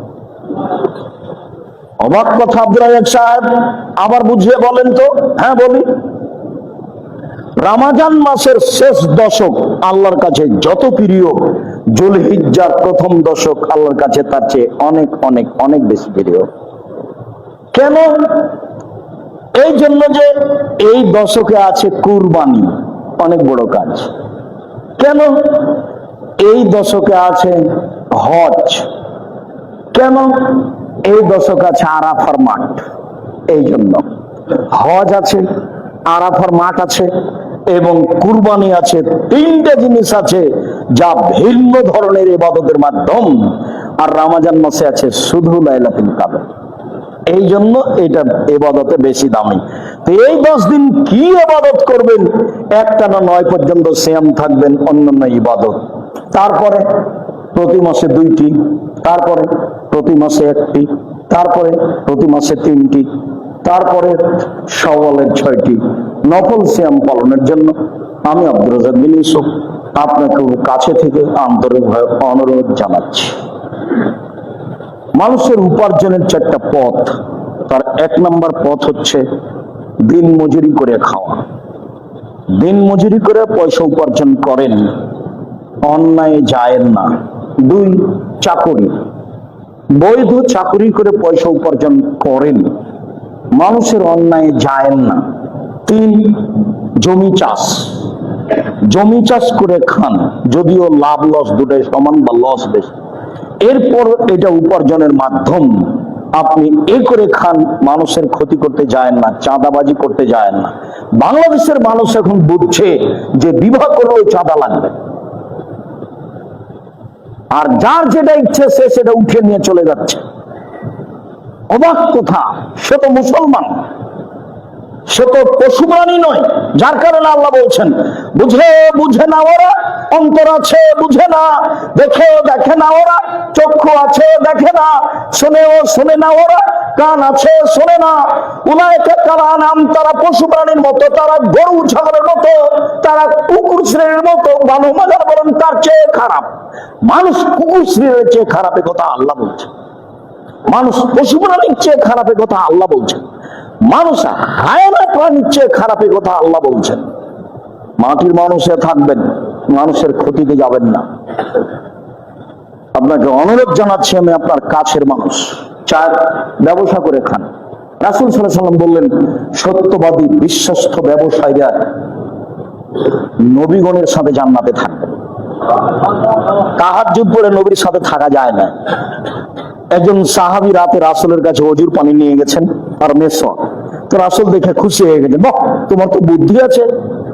অবাক কথা আব্দুল রাজ্জাক সাহেব, আবার বুঝিয়ে বলেন তো। হ্যাঁ বলি, রমজান মাসের শেষ দশক আল্লাহর কাছে যত প্রিয়, যুলহিজ্জার প্রথম দশক আল্লাহর কাছে তার চেয়ে অনেক অনেক অনেক বেশি প্রিয়। কেন? এই জন্য যে এই দশকে আছে কুরবানি, অনেক বড় কাজ। কেন? এই দশকে আছে হজ। কেন? এই দশক আছে আরাফার মাঠ। এই জন্য হজ আছে, আরাফার মাঠ আছে এবং কুরবানি আছে। 3টে জিনিস আছে যা ভিন্ন ধরনের ইবাদতের মাধ্যম। আর রমজান মাসে আছে শুধু লাইলাতুল কদর। এই জন্য এটা ইবাদতে বেশি দামি। তো এই 10 দিন কি ইবাদত করবেন? একটানা 9 পর্যন্ত সিয়াম থাকবেন, অন্যান্য ইবাদত। তারপরে প্রতি মাসে 2টি, তারপরে প্রতি মাসে 1টি, তারপরে প্রতি মাসে 3টি, তারপরে শাওয়ালের 6টি নফল সিয়াম পালনের জন্য আমি আব্দুর রাজ্জাক বিন ইউসুফ আপনাকে কাছে থেকে আন্তরিকভাবে অনুরোধ জানাচ্ছি। মানুষের উপার্জনের 4টা পথ। তার 1 নম্বর পথ হচ্ছে দিন মজুরি করে খাওয়া। দিন মজুরি করে পয়সা উপার্জন করেন, অন্যায় যায়েন না। 2, চাকরি, বৈধ চাকরি করে পয়সা উপার্জন করেন, মানুষের অন্যায় যায়েন না। 3, জমি চাষ, জমি চাষ করে খান, যদিও লাভ লস দুটাই সমান বা লস বেশি। এরপর এটা উপার্জনের মাধ্যম, আপনি এ করে খান, মানুষের ক্ষতি করতে যায় না, চাঁদাবাজি করতে যায় না। বাংলাদেশের মানুষ এখন বুঝছে যে বিবাহ করলেও চাঁদা লাগবে, আর যার যেটা ইচ্ছে সে সেটা উঠে নিয়ে চলে যাচ্ছে। অবাক কথা, সে তো মুসলমান, সে তো পশু প্রাণী নয়। যার কারণে আল্লাহ বলছেন বুঝে না ওরা, অন্তর আছে বুঝে না, দেখে না ওরা, চক্ষু আছে দেখে না, শোনে না ওরা, কান আছে শোনে না। উলাইকা কাল আনআম, তারা পশু প্রাণীর মতো, তারা গরু ছাগলের মতো, তারা কুকুর শ্রেণীর মতো। বানু মাজার বলেন তার চেয়ে খারাপ। মানুষ কুকুর শ্রেণীর চেয়ে খারাপ, এ কথা আল্লাহ বলছে। মানুষ পশু প্রাণীর চেয়ে খারাপ, এ কথা আল্লাহ বলছেন। মানুষ হায়ানা প্রাণীর চেয়ে খারাপ, এ কথা আল্লাহ বলছেন। মাটির মানুষে থাকবেন, মানুষের ক্ষতিতে যাবেন না। আপনাকে অনুরোধ জানাচ্ছি, আমি আপনার কাছের মানুষ, চার ব্যবসা করে খান। রাসূল সাল্লাল্লাহু আলাইহি ওয়াসাল্লাম বললেন, সত্যবাদী বিশ্বস্ত ব্যবসায়ীরা নবীগণের সাথে জান্নাতে থাকবে। তাহাজ্জুদ পড়ে নবীর সাথে থাকা যায় না। একজন সাহাবী রাতে রাসূলের কাছে ওযুর পানি নিয়ে গেছেন আর মেসওয়াক। তো রাসূল দেখে খুশি হয়ে গেছেন, বাহ, তোমার তো বুদ্ধি আছে,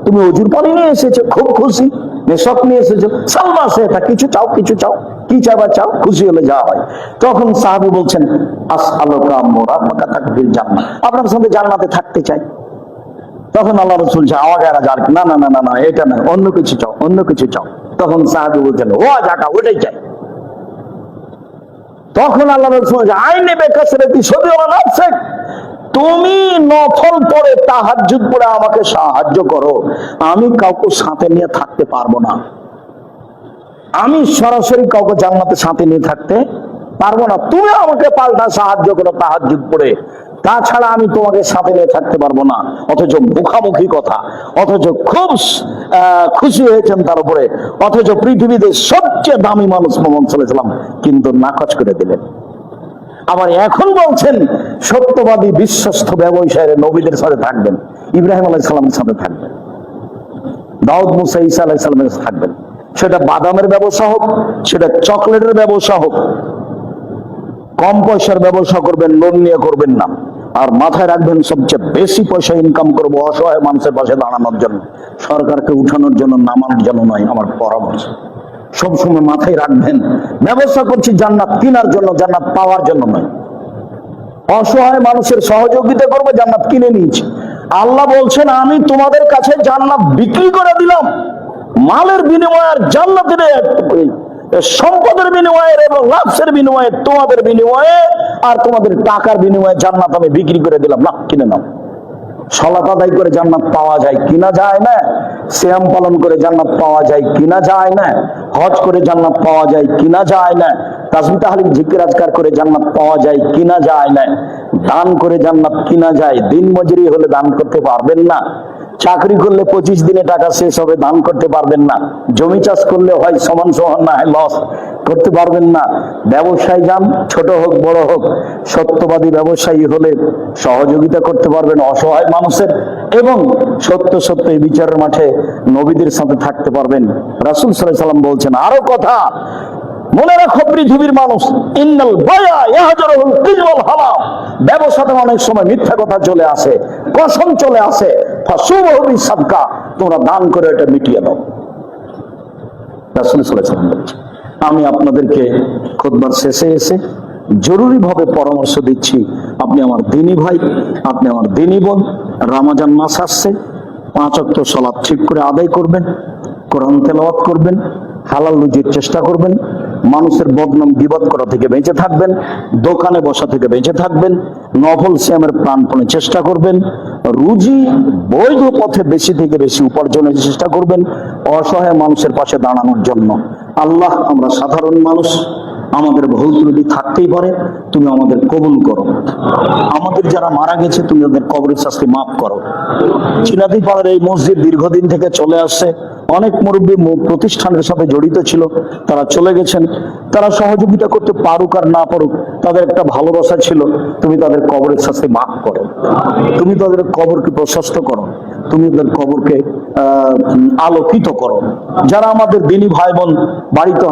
তুমি ওযুর পানি নিয়ে এসেছো, খুব খুশি। মেসওয়াক নিয়ে এসেছো, সালমা সেটা, কিছু চাও, কি চাইবা চাও, খুশি হলে যা হয়। তখন সাহাবী বলছেন, আসআলুকা মুরাফাকাতাক ফিল জান্নাহ, আপনার সাথে জান্নাতে থাকতে চাই। তখন আল্লাহ রাসূল আমাকে আর না না না না না, এটা না, অন্য কিছু চাও। তখন সাহাবী বলছেন, ও জাকা, ওটাই চাই। তখন আল্লাহ রাসূল আইনে বেকাসরাতি সবিওয়া নাফসিক, তুমি নফল পড়ে তাহাজ্জুদ পড়ে আমাকে সাহায্য করো, আমি কাউকে সাথে নিয়ে থাকতে পারবো না। আমি সরাসরি কাউকে জান্নাতে সাথে নিয়ে থাকতে পারবো না। তুমি আমাকে পাল্টা সাহায্য করো তাহাজ্জুদ পড়ে, তাছাড়া আমি তোমাকে সাথে নিয়ে থাকতে পারবো না। অথচ মুখামুখি কথা, অথচ খুব খুশি হয়েছেন তার উপরে, অথচ পৃথিবীতে সবচেয়ে দামি মানুষ মুহাম্মদ সাল্লাল্লাহু আলাইহি ওয়াসাল্লাম কিন্তু নাকচ করে দিলেন। আবার এখন বলছেন সত্যবাদী বিশ্বস্ত ব্যবসায়ীরা নবীদের সাথে থাকবেন, ইব্রাহিম আলাইহিস সালামের সাথে থাকবেন, দাউদ মুসা ঈসা আলাইহিস সালামের সাথে থাকবেন। সেটা বাদামের ব্যবসা হোক, সেটা চকলেটের ব্যবসা হোক, কম পয়সার ব্যবসা করবেন, লোন নিয়ে করবেন না। আর মাথায় রাখবেন, সবচেয়ে বেশি পয়সা ইনকাম করবো অসহায় মানুষের পাশে দাঁড়ানোর জন্য, সরকারকে উঠানোর জন্য, নামানোর জন্য নয়, আমার পরামর্শ। সবসময় মাথায় রাখবেন, ব্যবসা করছি জান্নাত কেনার জন্য, জান্নাত পাওয়ার জন্য নয়। অসহায় মানুষের সহযোগিতা করবো, জান্নাত কিনে নিয়েছি। আল্লাহ বলছেন, আমি তোমাদের কাছে জান্নাত বিক্রি করে দিলাম, মালের বিনিময়ে আর জান্নাতের সম্পদের বিনিময়ে এবং লাভের বিনিময়ে, তোমাদের বিনিময়ে আর তোমাদের টাকার বিনিময়ে জান্নাত আমি বিক্রি করে দিলাম, না কিনে নাও। সালাত আদায় করে জান্নাত পাওয়া যায় কিনা যায় না, সিয়াম পালন করে জান্নাত পাওয়া যায় কিনা যায় না, হজ করে জান্নাত পাওয়া যায় কিনা যায় না, তাসবিহ তাহলিল জিকির আজকার করে জান্নাত পাওয়া যায় কিনা যায় না, দান করে জান্নাত কিনা যায়। দিন মজুরি হলে দান করতে পারবেন না, চাকরি করলে 25 দিনে টাকা শেষ হবে, দান করতে পারবেন না, জমি চাষ করলে হয় সমান না হয় লস, করতে পারবেন না। ব্যবসায় যান, ছোট হোক বড় হোক, সত্যবাদী ব্যবসায়ী হলে সহযোগিতা করতে পারবেন অসহায় মানুষের, এবং সত্য এই বিচারের মাঠে নবীদের সাথে থাকতে পারবেন। রাসূল সাল্লাল্লাহু আলাইহি ওয়াসাল্লাম বলছেন আরো কথা, মনে রাখো পৃথিবীর মানুষ, ইন্নাল বায়া ইয়াহজারুল কিযওয়াল হালাম, ব্যবসাতে অনেক সময় মিথ্যা কথা চলে আসে, কসম চলে আসে, ফাসুবহু বিসাদকা, তোমরা দান করে এটা মিটিয়ে দাও। রাসূল সাল্লাল্লাহু আলাইহি ওয়াসাল্লাম বলেছেন। আমি আপনাদেরকে খুতবার শেষে এসে জরুরি ভাবে পরামর্শ দিচ্ছি, আপনি আমার দ্বীনী ভাই, আপনি আমার দ্বীনী বোন, রমজান মাস আসছে, 5 ওয়াক্ত সালাত ঠিক করে আদায় করবেন, কোরআন তেলাওয়াত করবেন, হালাল রুজির চেষ্টা করবেন, মানুষের বদনাম গীবত করা থেকে বেঁচে থাকবেন, দোকানে বসা থেকে বেঁচে থাকবেন, নফল সিয়ামের প্রাণপণে চেষ্টা করবেন, রুজি বৈধ পথে বেশি থেকে বেশি উপার্জনের চেষ্টা করবেন, অসহায় মানুষের পাশে দাঁড়ানোর জন্য। আল্লাহ, আমরা সাধারণ মানুষ, আমাদের ভুল ত্রুটি থাকতেই পারে, তুমি আমাদের কবুল করো। আমাদের যারা মারা গেছে, তুমি ওদের কবরের শাস্তি মাফ করো। চিনাতি পাড়ার এই মসজিদ দীর্ঘদিন থেকে চলে আসছে, অনেক মুরব্বী প্রতিষ্ঠানের সাথে জড়িত ছিল, তারা চলে গেছেন। তারা সহযোগিতা করতে পারুক আর না পারুক, তাদের একটা ভালোবাসা ছিল, তুমি তাদের কবরের শাস্তি মাফ করো, তুমি তাদের কবরকে প্রশস্ত করো, তুমি তাদের কবরকে আলোকিত করো। যারা আমাদের দ্বীনী ভাই বোন বাড়িতে